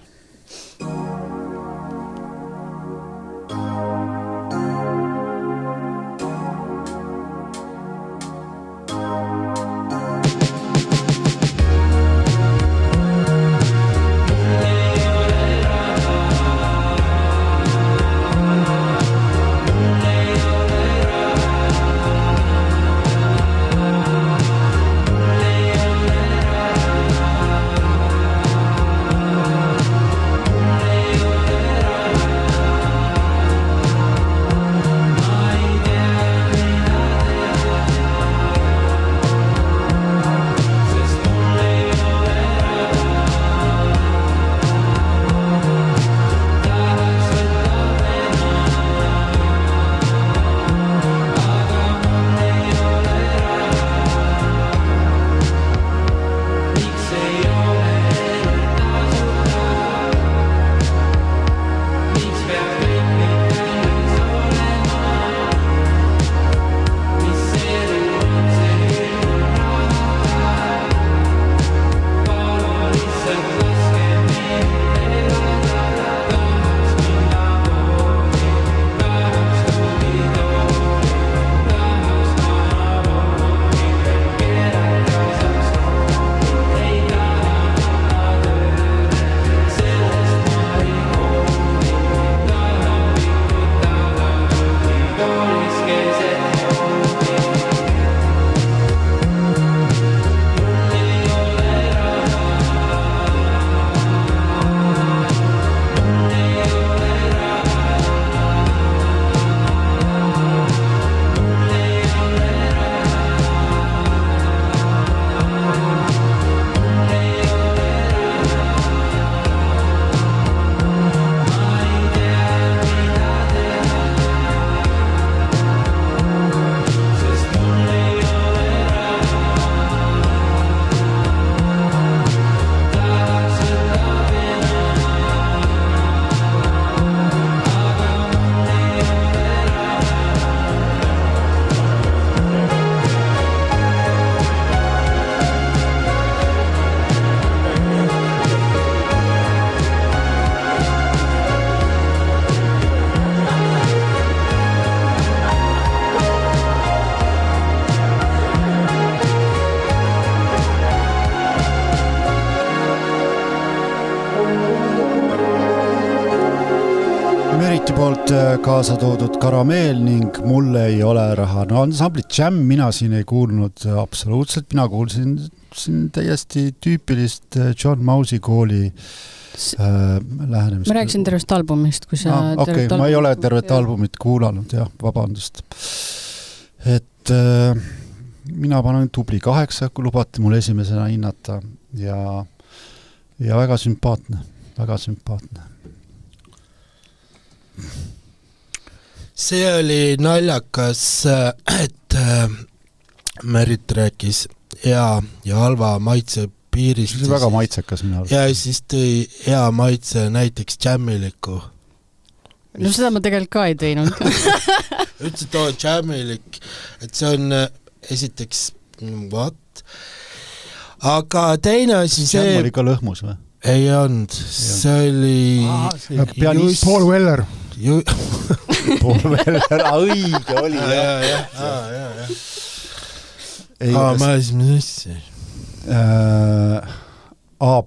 Meriti poolt kaasa toodud Karameel ning Mulle ei ole raha. No ansamblit Jam mina siin ei kuulnud absoluutselt. Mina kuulsin siin täiesti tüüpilist John Mausi kooli lähenemist. Ma rääkisin tervest albumist, kui sa Okei, ma ei ole tervet albumit kuulanud, jah, vabandust. Et mina panen tubli 8, kui lubati mul esimesena hinnata ja väga sümpaatne, väga sümpaatne. See oli naljakas, et Merit rääkis hea ja halva maitse piirist. See on väga maitsekas minu arust. Ja siis tõi hea maitse näiteks džämmiliku. No seda ma tegelikult ka ei teinud. Ütlesid, et džämmilik, et see on esiteks what? Aga teine asi see... Džämm oli ka lõhmus või? Ei olnud, see oli... Pianist Paul Weller. Paul Weller, õige oli. Ma siis mis asja?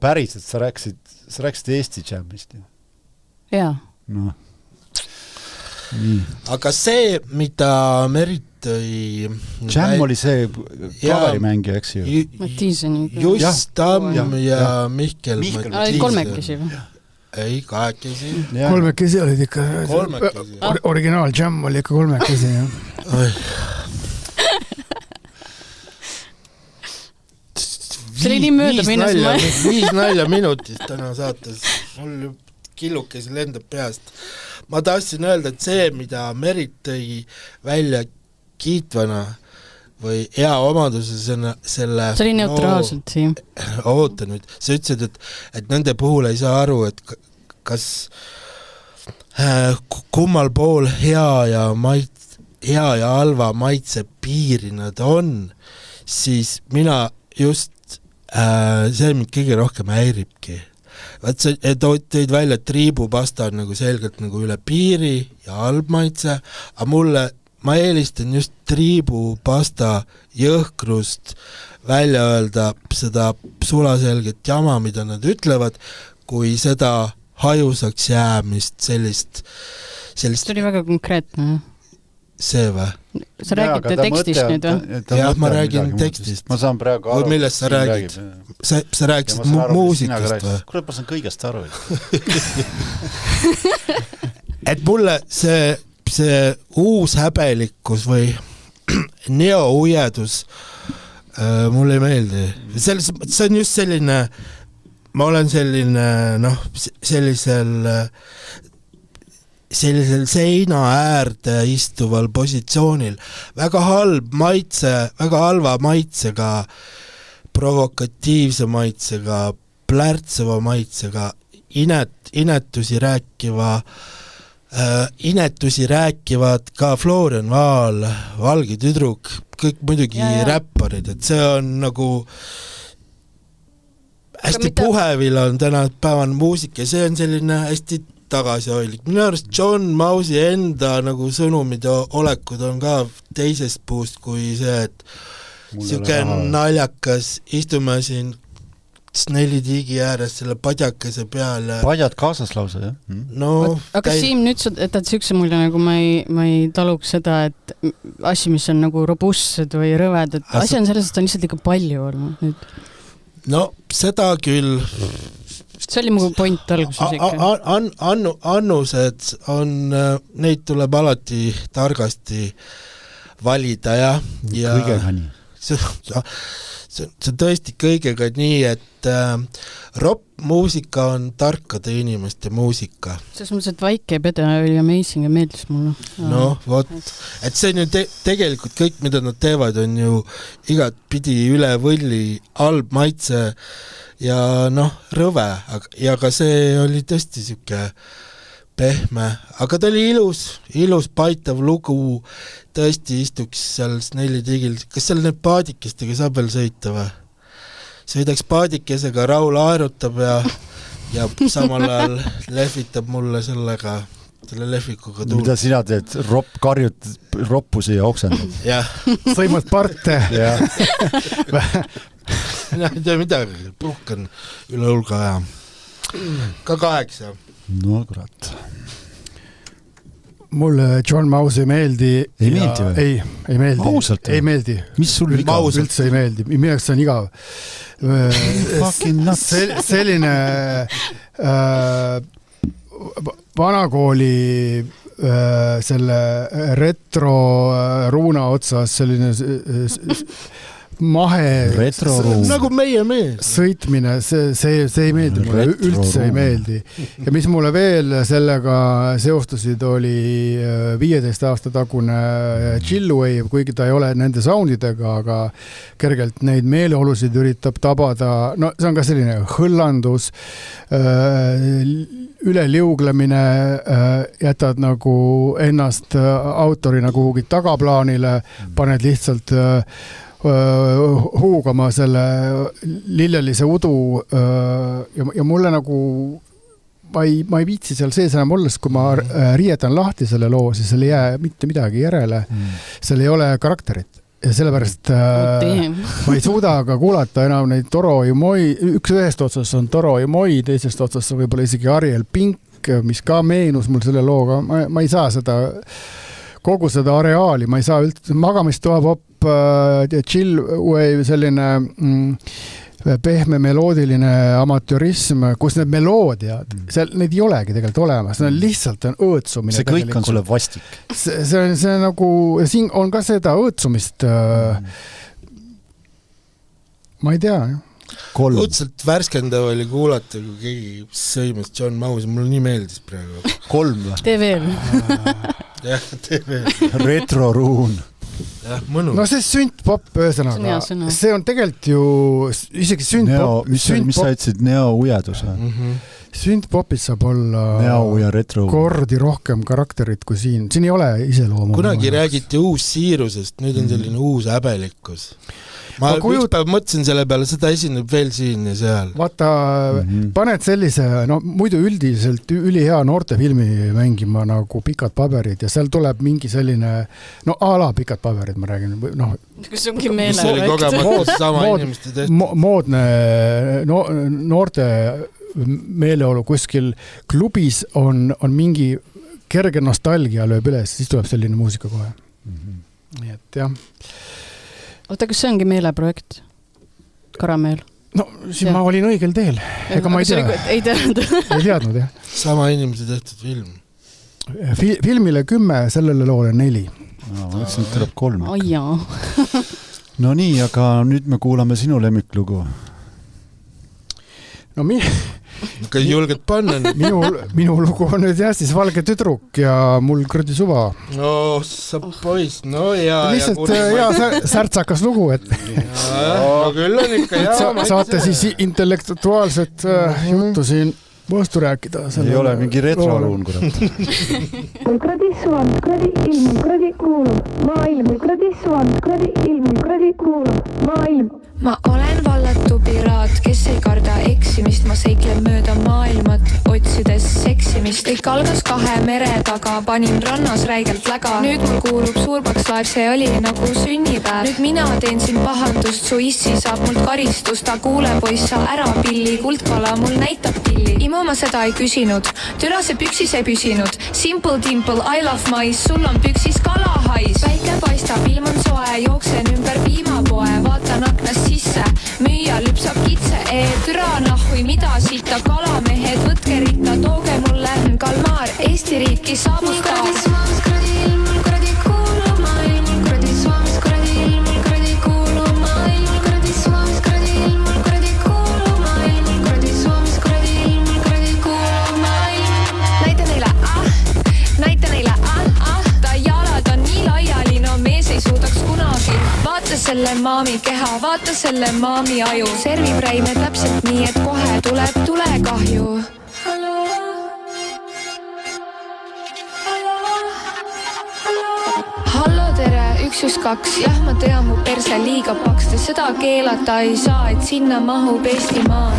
Päris, et sa rääkisid Eesti džämmist. Jaa. No. Aga see, mida Merit tõi... Jam oli see klaverimängija, eks ju? Mattiiseni. Just Tamm ja Mihkel. Kolmekesi või? Ei, kahekesi. Kolmekesi olid ikka. Kolmekesi. Originaal Jam oli ikka kolmekesi, jah. See oli nii mööda minnes. 5 nalja minutist täna saates. Mul killukesi lendab peast. Ma tahtsin öelda, et see, mida Merit tõi välja kiitvana või hea omaduse selle... See oli neutraalselt siin. Oota nüüd, sa ütlesid, et nende puhul ei saa aru, et kas kummal pool hea ja halva maitse piiri nad on, siis mina just see mind kõige rohkem häiribki. Vaat sa tõid välja, et triibupasta on nagu selgelt nagu üle piiri ja halb maitse, aga ma eelistan just triibupasta jõhkrust välja öelda seda sulaselget jama, mida nad ütlevad, kui seda hajusaks jäämist sellist... See oli väga konkreetne. See või? Sa räägid tekstist nüüd või? Jah, ma räägin tekstist. Ma saan praegu aru. Millest sa räägid? Sa rääkisid muusikast või? Kuule, ma saan kõigest aru. Et mulle see uus häbelikkus või neoujedus mulle ei meeldi. See on just selline, ma olen selline, sellisel seina äärde istuval positsioonil. Väga halva maitsega, provokatiivse maitsega, plärtseva maitsega, inetusi rääkivad ka Florian Vaal, Valge tüdruk, kõik muidugi räpparid, et see on nagu hästi puhevil on täna päevane muusika ja see on selline hästi tagasihoidlik. Minu arust John Mausi enda nagu sõnumid ja olekud on ka teisest puust kui see, et siuke naljakas, istume siin Snelli tiigi ääres selle padjakese peal. Padjad kaasas lausa, jah? No, aga Siim, nüüd sa jätad siukse mulje, nagu ma ei taluks seda, et asi, mis on nagu robustsed või rõved, et asi on selles, et on lihtsalt ikka palju olnud nüüd. No, seda küll. See oli mu point alguses ikka. Annused on, neid tuleb alati targasti valida, ja kõigega nii. See on tõesti kõigega nii, et rock-muusika on tarkade inimeste muusika. Selles mõttes, et Vaike Pede oli amazing ja meeldis mulle. No, vot. Et see on ju tegelikult kõik, mida nad teevad, on ju igat pidi üle võlli, halb maitse ja rõve. Ja ka see oli tõesti siuke pehme, aga ta oli ilus paitav lugu, tõesti istuks seal Snelli tiigil. Kas seal need paadikestega saab veel sõita või? Sõidaks paadikesega, Raul aerutab ja samal ajal lehvitab mulle selle lehvikuga tuul. Mida sina teed? Karjud roppusi ja oksendad? Jah. Sõimad parte. Mina ei tea midagi, puhkan üle hulga aja. Ka 8. No kurat. Mulle John Maus ei meeldi. Ei meeldi või? Ei meeldi. Ausalt? Ei meeldi. Mis sul üldse ei meeldi. Milleks see on igav? Selline vanakooli selle retro ruuna otsas selline mahe nagu meie mees sõitmine, see ei meeldi mulle, üldse ei meeldi. Ja mis mulle veel sellega seostusid, oli 15 aasta tagune Chillwave, kuigi ta ei ole nende soundidega, aga kergelt neid meeleolusid üritab tabada. No see on ka selline hõllandus, üleliuglemine, jätad nagu ennast autorina kuhugi tagaplaanile, paned lihtsalt huugama selle lillelise udu ja mulle nagu ma ei viitsi seal sees enam olles, kui ma riietan lahti selle loo, siis seal ei jää mitte midagi järele. Seal ei ole karakterit ja sellepärast ma ei suuda ka kuulata enam neid Toro ja Moi, ühest otsas on Toro ja Moi, teisest otsas on võib-olla isegi Ariel Pink, mis ka meenus mul selle looga. Ma ei saa kogu seda areaali, ma ei saa üldse magamistoa pop, Chillwave, selline pehme meloodiline amatörism, kus need meloodiad, need ei olegi tegelikult olemas, need lihtsalt on õõtsumine. See kõik on sulle vastik. See on nagu, siin on ka seda õõtsumist, ma ei tea. Õudselt värskendav oli kuulata, kui keegi sõimas John Maus, mulle nii meeldis praegu. 3 või? Tee veel. Jah, tee veel. Retroruun. Jah, mõnu. No see süntpop, ühesõnaga. See on tegelikult ju isegi süntpop. Mis sa ütlesid, neo-ujadus? Süntpopis saab olla neo- ja retro. Kordi rohkem karakterit kui siin. Siin ei ole iseloomu. Kunagi räägiti uus siirusest, nüüd on selline uus häbelikkus. Ma üks päev mõtlesin selle peale, seda esineb veel siin ja seal. Vaata, paned sellise, no muidu üldiselt ülihea noortefilmi mängima nagu Pikad paberid ja seal tuleb mingi selline, no ala Pikad paberid, ma räägin, noh. Kus ongi meeleolu. Moodne noorte meeleolu kuskil klubis on mingi kerge nostalgia lööb üles, siis tuleb selline muusika kohe. Nii et jah. Oota, kas see ongi meeleprojekt? Karameel? No, siin ma olin õigel teel. Ega ma ei tea. Ei teadnud. Ei teadnud, jah. Sama inimese tehtud film. Filmile 10, sellele loole 4. No, ma ütlesin, et tuleb 3. Ai jaa. No nii, aga nüüd me kuulame sinu lemmiklugu. No Kas julged panna? Minu lugu on nüüd jah, siis Valge tüdruk ja Mul kuradi suva. No, sa poiss, no ja. Lihtsalt särtsakas lugu, et. No küll on ikka, jaa. Saate siis intellektuaalset juttu siin vastu rääkida. Ei ole mingi retroluun, kurat. Mul kuradi suva, mul kuradi ilm, mul kuradi kuulub maailm, mul kuradi suva, mul kuradi ilm, mul kuradi kuulub maailm. Ma olen vallatu piraat, kes ei karda eksimist, ma seiklen mööda maailmat, otsides seksimist. Kõik algas 2 mere taga, panin rannas räigelt läga. Nüüd mul kuulub suurpaks laev, see oli nagu sünnipäev. Nüüd mina teen siin pahandust, su issi saab mult karistust. Ta kuule poiss, sa ära pilli, kuldkala mul näitab pilli. Imu ma seda ei küsinud, türa see püksis ei püsinud. Simple dimple, I love mais, sul on püksis kalahais. Päike paistab, ilm on soe, jooksen ümber piimapoe, vaatan aknast sisse, müüja lüpsab kitse, türa nahhui, mida sita, kalamehed, võtke ritta, tooge mulle kalmaar, Eesti riiki saabus ka. Vaata selle maami keha, vaata selle maami aju. Servib räime täpselt nii, et kohe tuleb tulekahju. Hallo, tere, 112, jah ma tean, mu perse liiga pakste, seda keelata ei saa, et sinna mahub Eestimaa.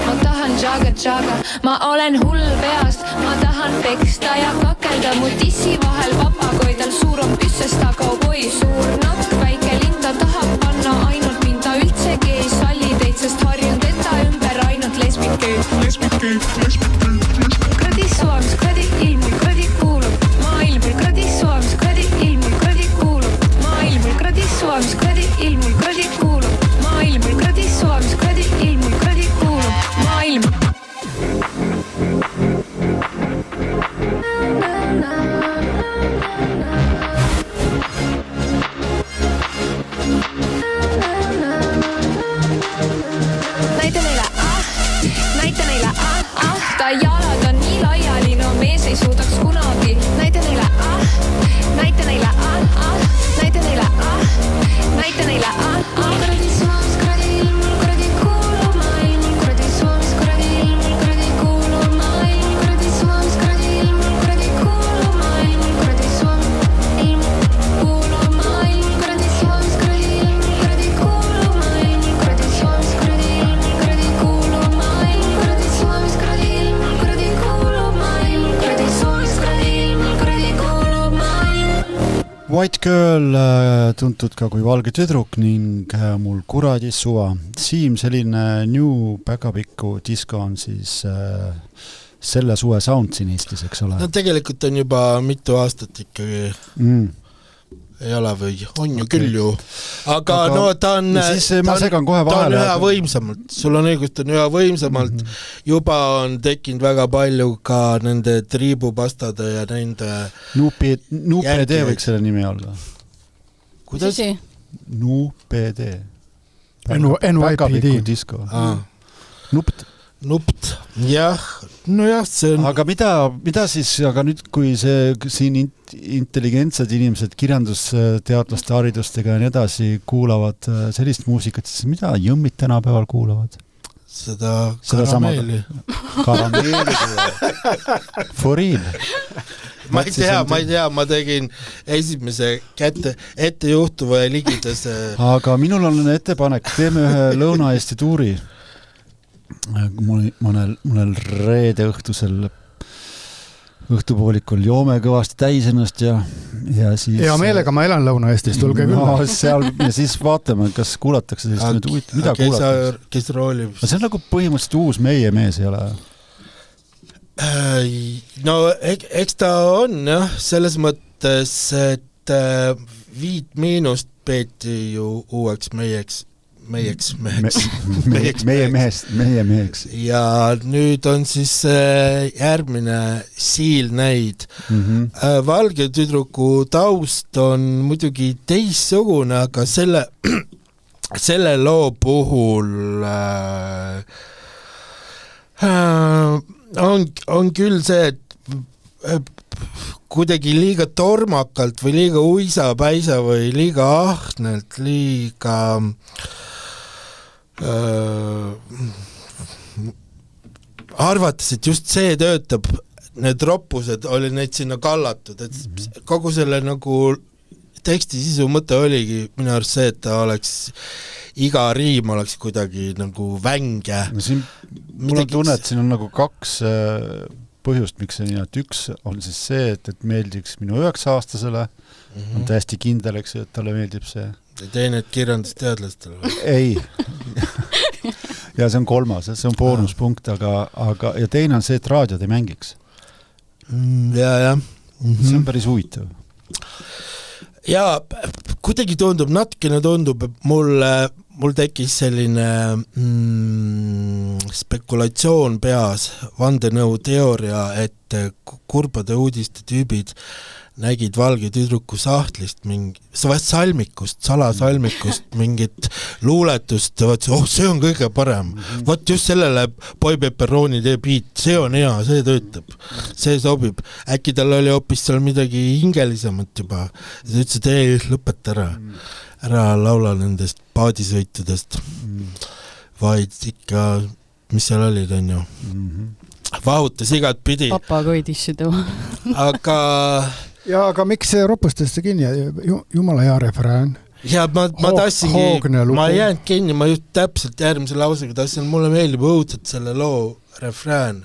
Ma tahan jaga, ma olen hull peast, ma tahan peksta ja kakelda mu tissi vahel, papagoidal suur on püssest, aga oi suur nokk, väike linda tahab panna ainult mind, ta üldsegi ei salli teid, sest harjund enda ümber ainult lesbikeid. Kradi suva, mis kradi ilm, kradi kuulub maailm. White Girl, tuntud ka kui Valge tüdruk ning mul kuradi suva. Siim, selline new päkapikku disko on siis selle suve sound siin Eestis, eks ole? No tegelikult on juba mitu aastat ikkagi ei ole või, on ju küll ju. Aga no ta on üha võimsamalt, sul on õigus, ta on üha võimsamalt, juba on tekkinud väga palju ka nende triibupastade ja nende NuPD võiks selle nimi olla. Kuidas? NuPD. NYPD. Nupt, jah, nojah, see on... Aga mida siis, aga nüüd kui see siin intelligentsed inimesed kirjandusteadlaste haridustega ja nii edasi kuulavad sellist muusikat, siis mida jõmmid tänapäeval kuulavad? Seda karameeli. Karameeli. For real. Ma ei tea, ma tegin esimese ette juhtuva ja ligidase. Aga minul on ettepanek, teeme ühe Lõuna-Eesti tuuri. Mõnel reede õhtupoolikul joome kõvasti täis ennast ja siis... Ja meelega ma elan Lõuna-Eestis, tulge küll. No, seal, ja siis vaatame, kas kuulatakse sellist, mida kuulatakse. Kes roolib? See on nagu põhimõtteliselt uus meie mees ei ole. No, eks ta on, jah, selles mõttes, et 5 miinust peeti ju uueks meheks. Meie meheks. Ja nüüd on siis järgmine siil näid. Valge tüdruku taust on muidugi teissugune, aga selle loo puhul on küll see, et kuidagi liiga tormakalt või liiga uisapäisa või liiga ahnelt, liiga arvates, et just see töötab, need roppused oli neid sinna kallatud, et kogu selle nagu teksti sisu mõte oligi minu arust see, et ta oleks iga riim oleks kuidagi nagu vänge. No siin, mul on tunne, et siin on nagu 2 põhjust, miks see nii, et üks on siis see, et meeldiks minu 9-aastasele, on täiesti kindel, eks, et talle meeldib see. Ja teine, et kirjandusteadlastele või? Ei. Ja see on 3, see on boonuspunkt, aga ja teine on see, et raadiod ei mängiks. Ja. See on päris huvitav. Ja kuidagi natkene tundub, et mul tekkis selline spekulatsioon peas, vandenõuteooria, et kurbade uudiste tüübid nägid Valge tüdruku sahtlist salmikust, salasalmikust mingit luuletust, see on kõige parem. Võt just sellele Boy Pepperoni tee beat, see on hea, see töötab, see sobib. Äkki tal oli hoopis seal midagi hingelisemat juba. Ta ütles, et ei, lõpeta ära laula nendest paadisõitudest, vaid ikka, mis seal olid, on ju. Vahutas igat pidi. Papa koidisse tõu. Aga miks see ropustesse kinni? Jumala hea refrään. Ja ma tassingi, ma ei jäänud kinni, ma just täpselt järgmise lausega tassin, mulle meeldib õudselt selle loo refrään.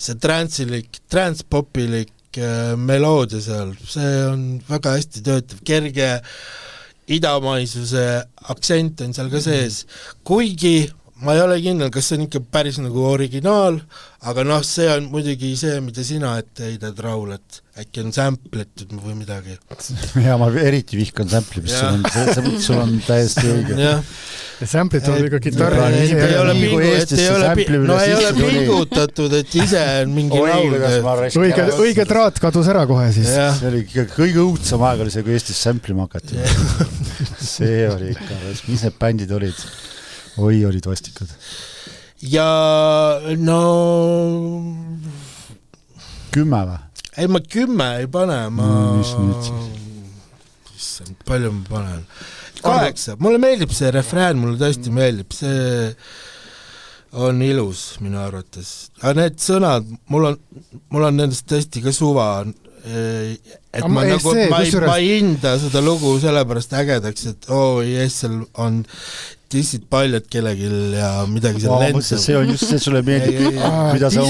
See transpopilik meloodia seal, see on väga hästi töötav, kerge idamaisuse aktsent on seal ka sees, kuigi ma ei ole kindel, kas see on ikka päris nagu originaal, aga see on muidugi see, mida sina ette heidad, Raul, et äkki on sampletud või midagi. Ja ma eriti vihkan samplimist, sul on täiesti õige. Ja samplit on ka kitarri. Ei ole pingutatud, et ise on mingi laul. Õige traat kadus ära kohe siis. See oli kõige õudsam aeg oli see, kui Eestis samplima hakati. See oli ikka, mis need bändid olid? Oi, olid vastikad. Ja 10 või? Ei, ma 10 ei pane, Mis nüüd siis? Palju ma panen? 8, mulle meeldib see refrään, mulle tõesti meeldib, see on ilus minu arvates. Aga need sõnad, mul on nendest tõesti ka suva, et ma nagu, ma ei hinda seda lugu sellepärast ägedaks, et seal on tissid paljad kellegil ja midagi seal lendab. See on just see, sulle meeldib, mida sa...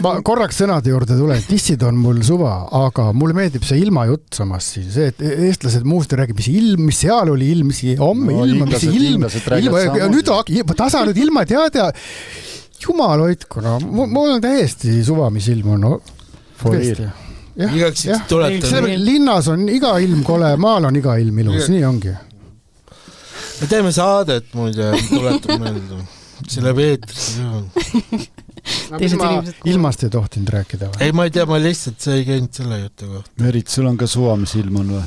Ma korraks sõnade juurde tulen, tissid on mul suva, aga mulle meeldib see ilmajutt samas siin, see, et eestlased muusti räägib, mis seal oli ilm, mis homme ilm, mis ilm, ja nüüd tasa nüüd ilma teada, jumal hoidkuna, mul on täiesti suva, mis ilm on, igaks tuletan. Linnas on iga ilm kole, maal on iga ilm ilus, nii ongi. Me teeme saadet muide, tuletan meelde. See läheb eetris. Ilmast ei tohtinud rääkida või? Ei, ma ei tea, ma lihtsalt see ei käinud selle jutu kohta. Merit, sul on ka suva, mis ilm on või?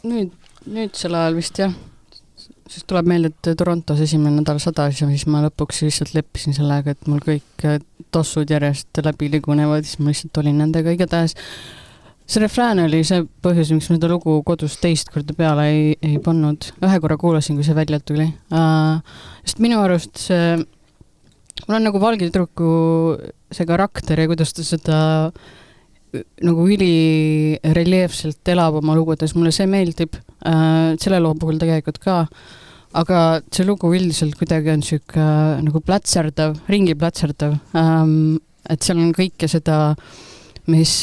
Nüüd selle ajal vist jah. Siis tuleb meelde, et Torontos esimene nädal sadas ja siis ma lõpuks lihtsalt leppisin sellega, et mul kõik tossud järjest läbi ligunevad, siis ma lihtsalt olin nendega igatahes. See refrään oli see põhjus, miks ma seda lugu kodus teist korda peale ei pannud. Ühe korra kuulasin, kui see välja tuli. Sest minu arust see, mul on nagu Valge tüdruku see karakter ja kuidas ta seda nagu üli reljeefselt elab oma lugudes. Mulle see meeldib. Selle loo puhul tegelikult ka. Aga see lugu üldiselt kuidagi on siuke nagu plätserdav, ringi plätserdav. Et seal on kõike seda, mis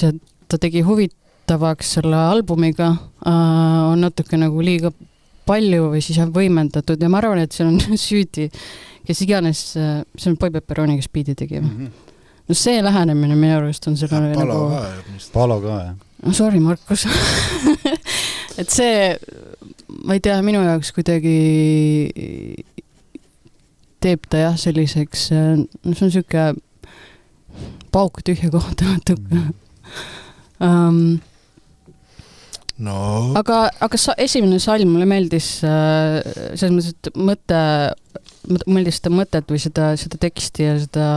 ta tegi huvitavaks selle albumiga, on natuke nagu liiga palju või siis on võimendatud ja ma arvan, et see on süüdi, kes iganes, see on Boy Pepperoni, kes biidi tegi. No see lähenemine minu arust on selle Palo ka, jah. No sorry, Markus. Et see, ma ei tea, minu jaoks kuidagi teeb ta jah selliseks, no see on siuke pauk tühja kohta natuke. Aga esimene salm mulle meeldis selles mõttes, et meeldis seda mõtet või seda teksti ja seda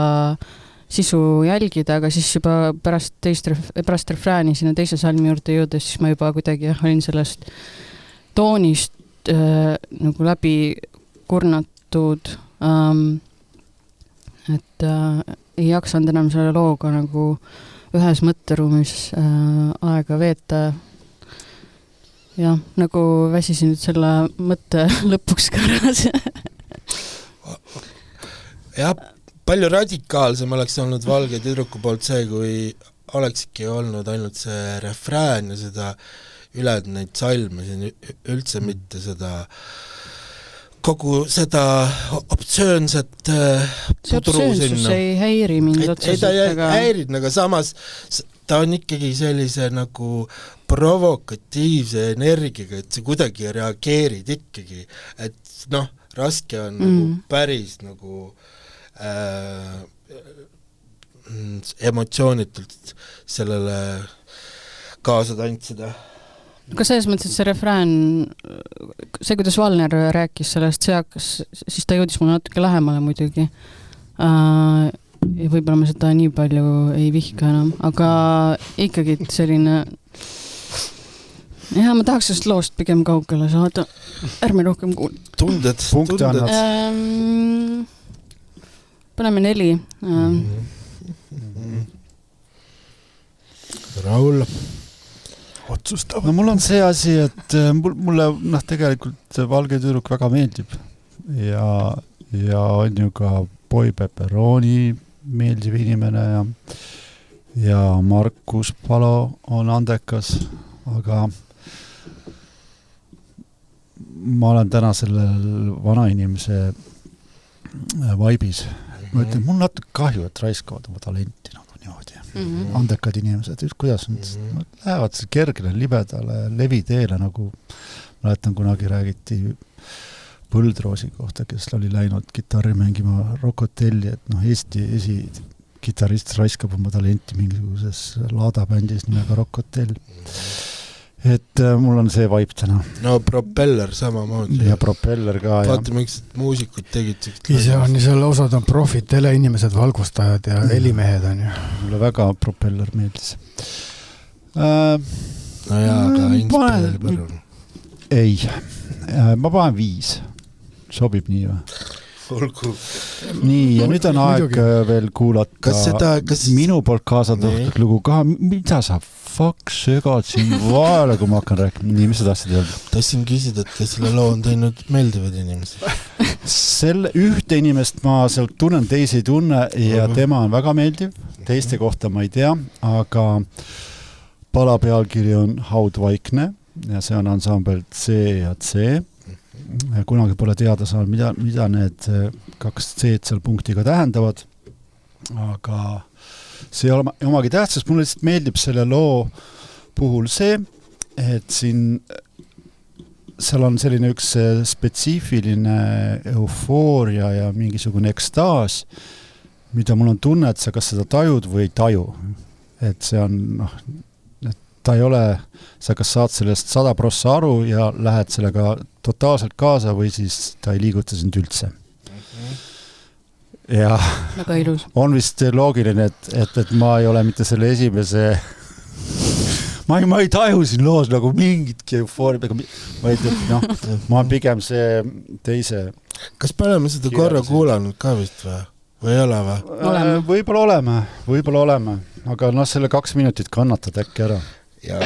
sisu jälgida, aga siis juba pärast refrääni sinna teise salmi juurde jõudes, siis ma juba kuidagi olin sellest toonist nagu läbi kurnatud, et ei jaksanud enam selle looga nagu ühes mõtteruumis aega veeta. Ja nagu väsisin nüüd selle mõtte lõpuks kõras. Jah, palju radikaalsem oleks olnud Valge tüdruku poolt see, kui olekski olnud ainult see refrään ja seda üled neid salme, üldse mitte seda kogu seda optsioonset see optsioonsus ei häiri mind otseselt. Ei ta häirid, aga samas ta on ikkagi sellise nagu provokatiivse energiaga, et see kuidagi reageerid ikkagi, et noh, raske on nagu päris nagu emotsioonitult sellele kaasa tantsida. Ka selles mõttes, et see refrään, see kuidas Valner rääkis sellest, see hakkas, siis ta jõudis mulle natuke lähemale muidugi. Ja võib-olla ma seda nii palju ei vihka enam, aga ikkagi selline ja ma tahaks sellest loost pigem kaugele saada. Ärme rohkem kuul. Tunded. Paneme 4. Raul otsustab. No mul on see asi, et mulle tegelikult Valge tüdruk väga meeldib ja on ju ka Boy Pepperoni meeldiv inimene ja Markus Palo on andekas, aga ma olen täna sellel vana inimese vaibis. Ma ütlen, mul natuke kahju, et raiskavad oma talenti nagu niimoodi. Andekad inimesed, kuidas nad lähevad kergele, libedale, leviteele, nagu mäletan kunagi räägiti Põldroosi kohta, kes oli läinud kitarri mängima Rock Hotelli, et Eesti esikitarrist raiskab oma talenti mingisuguses laadabändis nimega Rock Hotel. Et mul on see vaip täna. No Propeller samamoodi. Ja Propeller ka. Vaata, miks muusikud tegid. Ise on nii selle osad on profid, teleinimesed, valgustajad ja helimehed on ju. Mulle väga Propeller meeldis. No jaa, aga Inspire Põrun. Ei, ma panen 5. Sobib nii või? olgu. Nii, ja nüüd on aeg veel kuulata minu poolt kaasa tohtud lugu ka. Mida sa fuck sögad siin vahele, kui ma hakkan rääkima? Nii, mis sa tahtsid öelda? Tahtsin küsida, et kes selle loo on teinud meeldivad inimesed. Selle ühte inimest ma sealt tunnen, teisi ei tunne ja tema on väga meeldiv. Teiste kohta ma ei tea, aga pala pealkiri on Haud vaikne ja see on ansambel C ja C. Kunagi pole teada saanud, mida need 2 C-d seal punktiga tähendavad, aga see ei ole omagi tähtsas. Mulle lihtsalt meeldib selle loo puhul see, et seal on selline üks spetsiifiline eufooria ja mingisugune ekstaas, mida mul on tunne, et sa kas seda tajud või ei taju. Et see on, ta ei ole, sa kas saad sellest 100% aru ja lähed sellega totaalselt kaasa või siis ta ei liiguta sind üldse. Ja väga ilus. On vist loogiline, et ma ei ole mitte selle esimese ma ei taju siin loos nagu mingitki eufooria, ma ei tea, ma on pigem see teise. Kas me oleme seda korra kuulanud ka vist või ei ole või? Võib-olla oleme, aga selle 2 minutit kannatad äkki ära. Ja.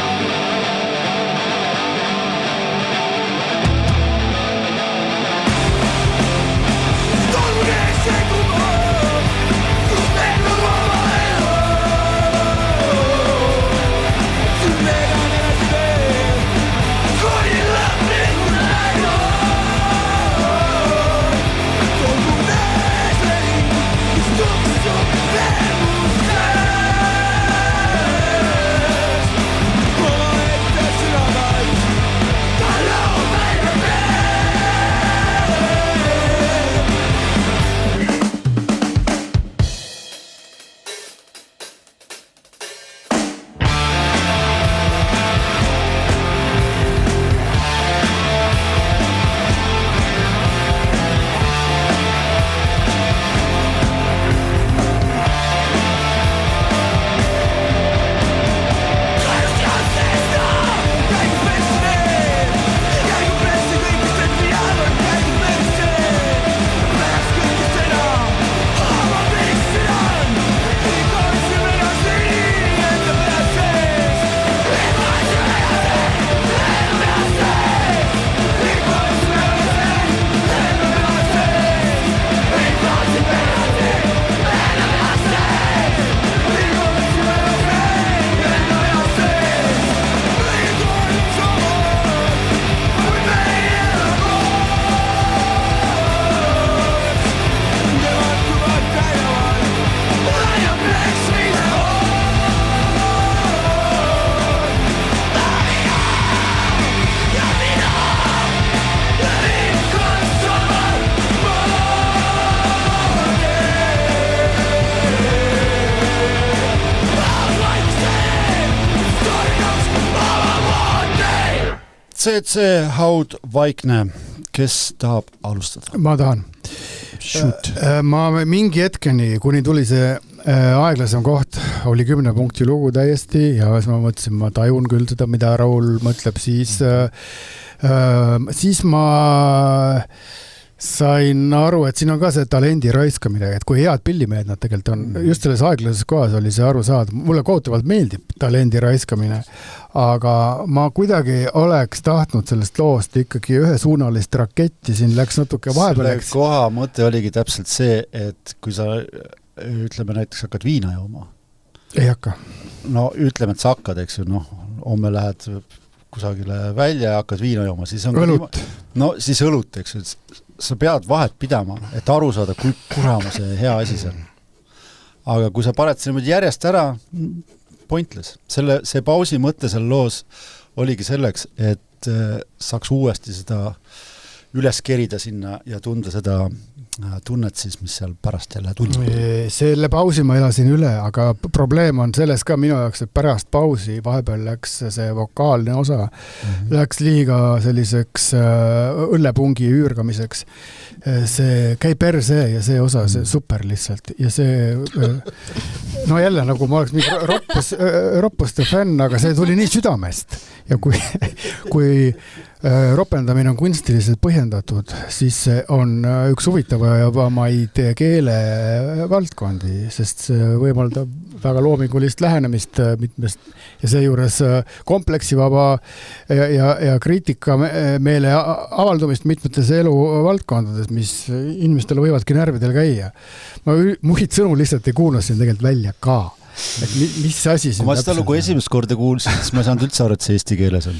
CC Haud vaikne, kes tahab alustada? Ma tahan. Ma mingi hetkeni, kuni tuli see aeglasem koht, oli 10 punkti lugu täiesti ja siis ma mõtlesin, ma tajun küll seda, mida Raul mõtleb, siis ma sain aru, et siin on ka see talendi raiskamine, et kui head pillimehed nad tegelikult on. Just selles aeglases kohas oli see aru saada. Mulle kohutavalt meeldib talendi raiskamine, aga ma kuidagi oleks tahtnud sellest loost ikkagi ühesuunalist raketti, siin läks natuke vahepeal. Selle koha mõte oligi täpselt see, et kui sa ütleme näiteks hakkad viina jooma. Ei hakka. No ütleme, et sa hakkad, eks ju, homme lähed kusagile välja ja hakkad viina jooma, siis on õlut. Siis õlut, eks ju, sa pead vahet pidama, et aru saada, kui kurama see hea asi seal. Aga kui sa paned see järjest ära, pointless. See pausi mõte seal loos oligi selleks, et saaks uuesti seda üles kerida sinna ja tunda seda tunnet siis, mis seal pärast jälle tuli. Selle pausi ma elasin üle, aga probleem on selles ka minu jaoks, et pärast pausi vahepeal läks see vokaalne osa, läks liiga selliseks õllepungi üürgamiseks. See käib perse ja see osa, see super lihtsalt. Ja see, no jälle nagu ma oleks mingi roppuste fänn, aga see tuli nii südamest. Ja kui ropendamine on kunstiliselt põhjendatud, siis see on üks huvitav haavatavamaid keelevaldkondi, sest see võimaldab väga loomingulist lähenemist mitmest ja seejuures kompleksivaba ja kriitika meele avaldumist mitmetes eluvaldkondades, mis inimestele võivadki närvidel käia. Ma muid sõnu lihtsalt ei kuulnud siin tegelikult välja ka. Et mis asi siin kui ma seda lugu esimest korda kuulsin, siis ma ei saanud üldse aru, et see eesti keeles on.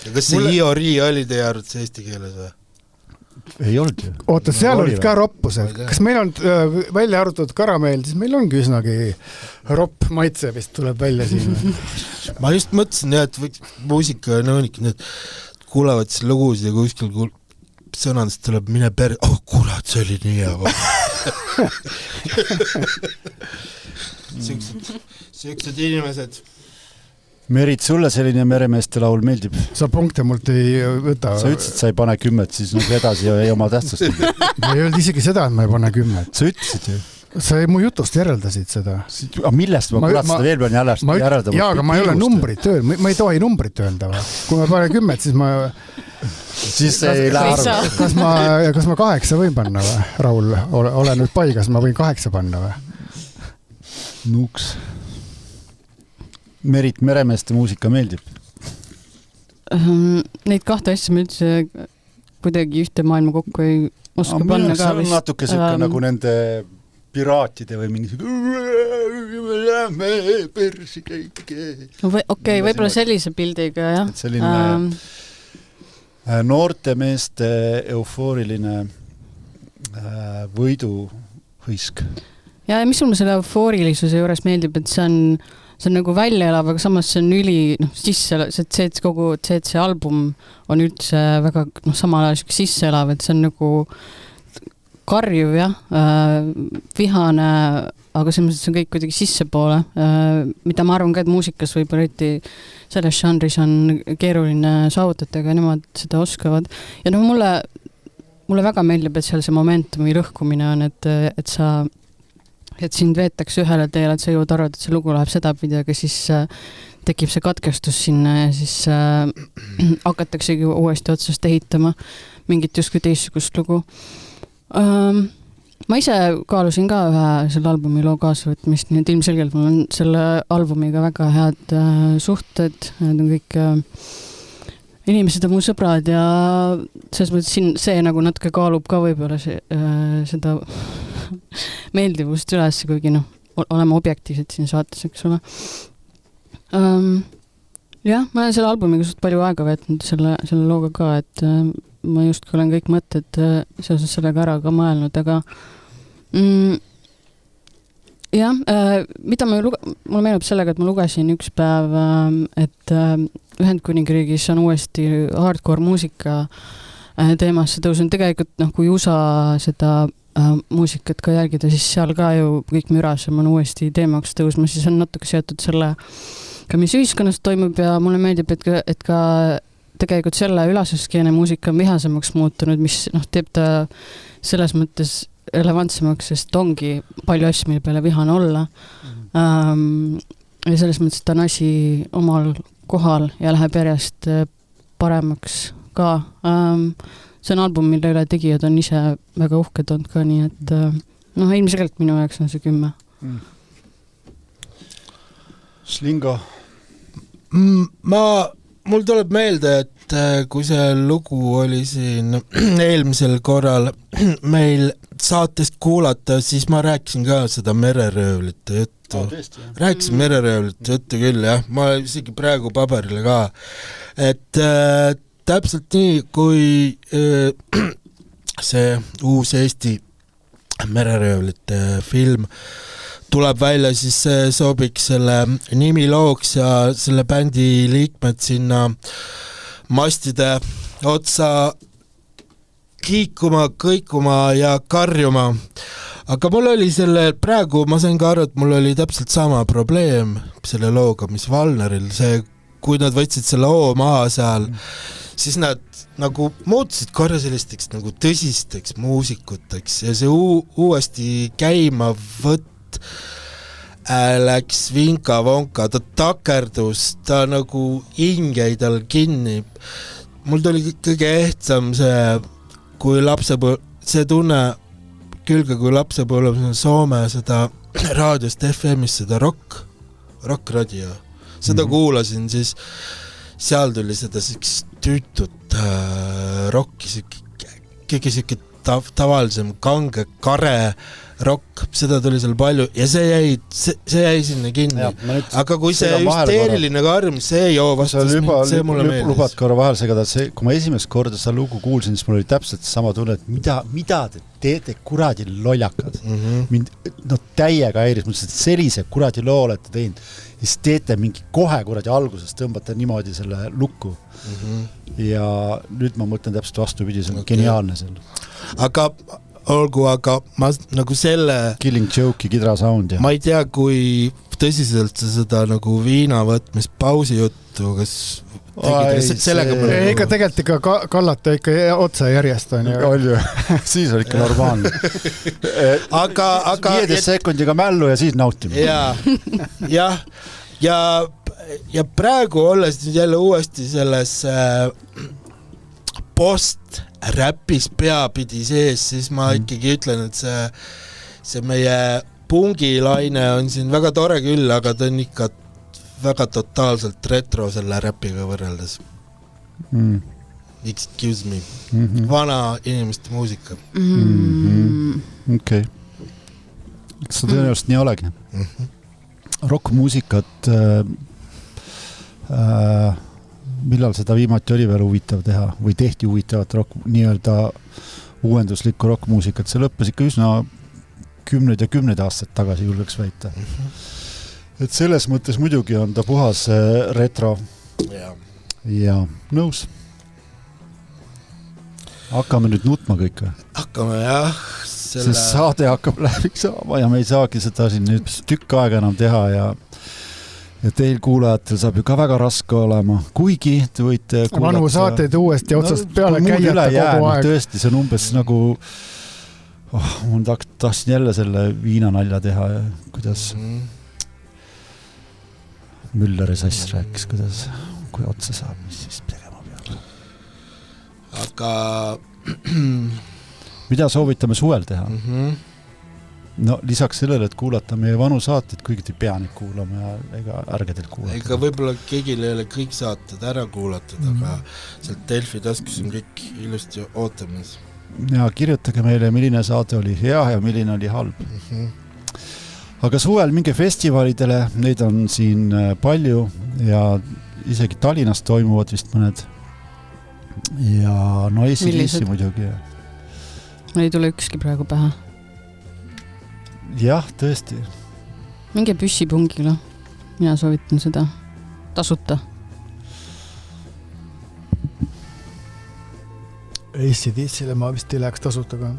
Kas see Iori oli teie arvates eesti keeles või? Ei olnud ju. Oota, seal olid ka roppused. Kas meil on välja arutatud karameel, siis meil ongi üsnagi ropp maitse, vist tuleb välja siin. Ma just mõtlesin, et muusika ja nõunik kuulevad siis lugusid ja kuskil sõnadest tuleb mine kurat, see oli nii hea. Siuksed inimesed. Merit, sulle selline meremeeste laul meeldib? Sa punkte mult ei võta. Sa ütlesid, sa ei pane 10, siis edasi ei oma tähtsust. Ma ei öeldi isegi seda, et ma ei pane 10. Sa ütlesid ju. Sa mu jutust järeldasid seda. Millest ma kurat seda veel pean järeldama? Jaa, aga ma ei ole numbrit öelnud. Ma ei tohi numbrit öelda. Kui ma pane 10, siis ma... Siis ei lähe arvu. Kas ma 8 võin panna või? Raul, ole nüüd paigas, ma võin 8 panna või? Nuks. Merit, meremeeste muusika meeldib? Neid kahte asja ma üldse kuidagi ühte maailma kokku ei oska panna ka. See on natuke selline nagu nende piraatide või mingi okei, võib-olla sellise pildiga, jah. Selline noorte meeste eufooriline võiduhõisk. Ja mis mulle selle eufoorilisuse juures meeldib, et see on nagu välja elav, aga samas see on kogu see album on üldse väga samal ajal sisse elav, et see on nagu karjuv, jah, vihane, aga selles mõttes on kõik kuidagi sissepoole, mida ma arvan ka, et muusikas võib eriti selles žanris on keeruline saavutada, aga nemad seda oskavad. Ja mulle väga meeldib, et seal see momentumi lõhkumine on, et sind veetakse ühele teele, et sa jõud arvad, et see lugu läheb sedapidi, aga siis tekib see katkestus sinna ja siis hakataksegi uuesti otsast ehitama mingit justkui teistsugust lugu. Ma ise kaalusin ka ühe selle albumi loo kaasavõtmist, nii et ilmselgelt mul on selle albumiga väga head suhted, need on kõik inimesed on mu sõbrad ja selles mõttes see nagu natuke kaalub ka võib-olla seda meeldivust üles, kuigi oleme objektiivsed siin saates, eks ole. Jah, ma olen selle albumiga suht palju aega veetnud selle looga ka, et ma just olen kõik mõtted seoses sellega ära ka mõelnud, aga jah, mida mulle meenub sellega, et ma lugesin üks päev, et Ühendkuningriigis on uuesti hardcore muusika teemasse tõusnud. Tegelikult kui USA seda muusikat ka jälgida, siis seal ka ju kõik mürasem on uuesti teemaks tõusma, siis on natuke seotud selle ka mis ühiskonnas toimub ja mulle meeldib, et ka tegelikult selle ülaseskeene muusika on vihasemaks muutunud, mis teeb ta selles mõttes relevantsemaks, sest ongi palju asju, mille peale vihane olla. Ja selles mõttes ta on asi omal kohal ja läheb järjest paremaks ka. See on album, mille üle tegijad on ise väga uhked olnud ka, nii et ilmselgelt minu jaoks on see 10. Slingo? Mul tuleb meelde, et kui see lugu oli siin eelmisel korral meil saatest kuulata, siis ma rääkisin ka seda mereröövlite juttu. Rääkisin mereröövlite juttu küll, jah. Ma isegi praegu paberile ka. Et täpselt nii, kui see uus Eesti mereröövlite film tuleb välja, siis see sobiks selle nimilooks ja selle bändi liikmed sinna mastide otsa kiikuma, kõikuma ja karjuma. Aga mul oli praegu ma sain ka aru, et mul oli täpselt sama probleem selle looga, mis Valneril, kui nad võtsid selle O maha seal, siis nad nagu muutusid korra sellisteks nagu tõsisteks muusikuteks ja see uuesti käima läks vinka-vonka, ta takerdus, ta nagu hing jäi tal kinni. Mul tuli kõige ehtsam see, kui see tunne küll ka kui lapsepõlves Soome seda raadiost FM-ist seda rock-radio, seda kuulasin, siis seal tuli seda tüütut rocki, keegi siuke tavalisem kange, kare rock, seda tuli seal palju ja see jäi sinna kinni. Aga kui see hüsteeriline karm, see ei joo vastu, see mulle meeldis. Lubad korra vahel segada, kui ma esimest korda seda lugu kuulsin, siis mul oli täpselt sama tunne, et mida te teete kuradi lollakad. Mind täiega häiris, mõtlesin, et sellise kuradi loo olete teinud ja siis teete mingi kohe kuradi alguses, tõmbate niimoodi selle lukku. Ja nüüd ma mõtlen täpselt vastupidi, see on geniaalne seal. Aga ma nagu selle Killing Joke'i Kidra Sound ja ma ei tea, kui tõsiselt seda nagu viina võtmist pausi juttu, kas sellega ega tegelikult ikka kallata ikka otsa järjest on ju. Siis on ikka normaalne. Aga 15 sekundiga mällu ja siis nautime. Ja praegu olles jälle uuesti selles post-räpis peapidi sees, siis ma ikkagi ütlen, et see meie pungilaine on siin väga tore küll, aga ta on ikka väga totaalselt retro selle räpiga võrreldes. Excuse me. Vana inimeste muusika. Okei. Eks see tõenäoliselt nii olegi. Rock-muusikat millal seda viimati oli veel huvitav teha või tehti huvitavat nii-öelda uuenduslikku rock-muusikat, see lõppes ikka üsna 10 aastat tagasi julgeks väita. Et selles mõttes muidugi on ta puhas retro ja nõus. Hakkame nüüd nutma kõik või? Hakkame jah. See saade hakkab läbiks saama ja me ei saagi seda siin nüüd tükk aega enam teha ja teil kuulajatel saab ju ka väga raske olema, kuigi te võite kuulata... Vanu saateid uuesti otsast peale käiata kogu aeg. Tõesti, see on umbes nagu... ma tahtsin jälle selle viinanalja teha ja kuidas... Mülleri sass rääkis, kui otsa saab, mis siis tegema peale. Aga... Mida soovitame suvel teha? No lisaks sellele, et kuulata meie vanu saateid, kuigi te pea neid kuulama ja ega ärge teil kuulata. Ega võib-olla keegil ei ole kõik saated ära kuulatud, aga sealt Delfi taskus on kõik ilusti ootamas. Ja kirjutage meile, milline saate oli hea ja milline oli halb. Aga suvel minge festivalidele, neid on siin palju ja isegi Tallinnas toimuvad vist mõned. Ja no AC/DC muidugi. Ei tule ükski praegu pähe. Jah, tõesti. Minge püssipungile. Mina soovitan seda tasuta. AC/DC'le ma vist ei läheks tasuta ka.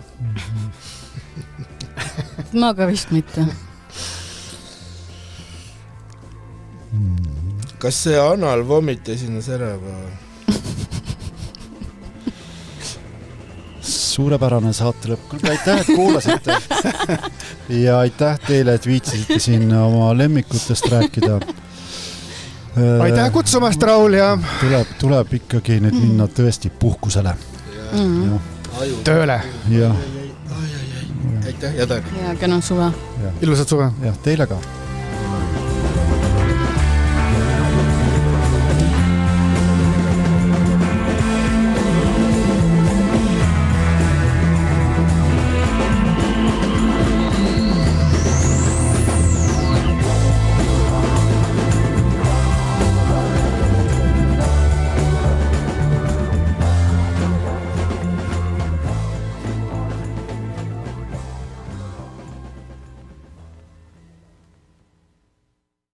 Ma ka vist mitte. Kas see Anal vomit esines ära või? Suurepärane saate lõpp. Aitäh, et kuulasite. Ja aitäh teile, et viitsisite siin oma lemmikutest rääkida. Aitäh kutsumast, Raul, ja tuleb ikkagi nüüd minna tõesti puhkusele. Tööle. Ja. Aitäh, ja tänu. Ja kena suve. Ilusat suve. Ja teile ka.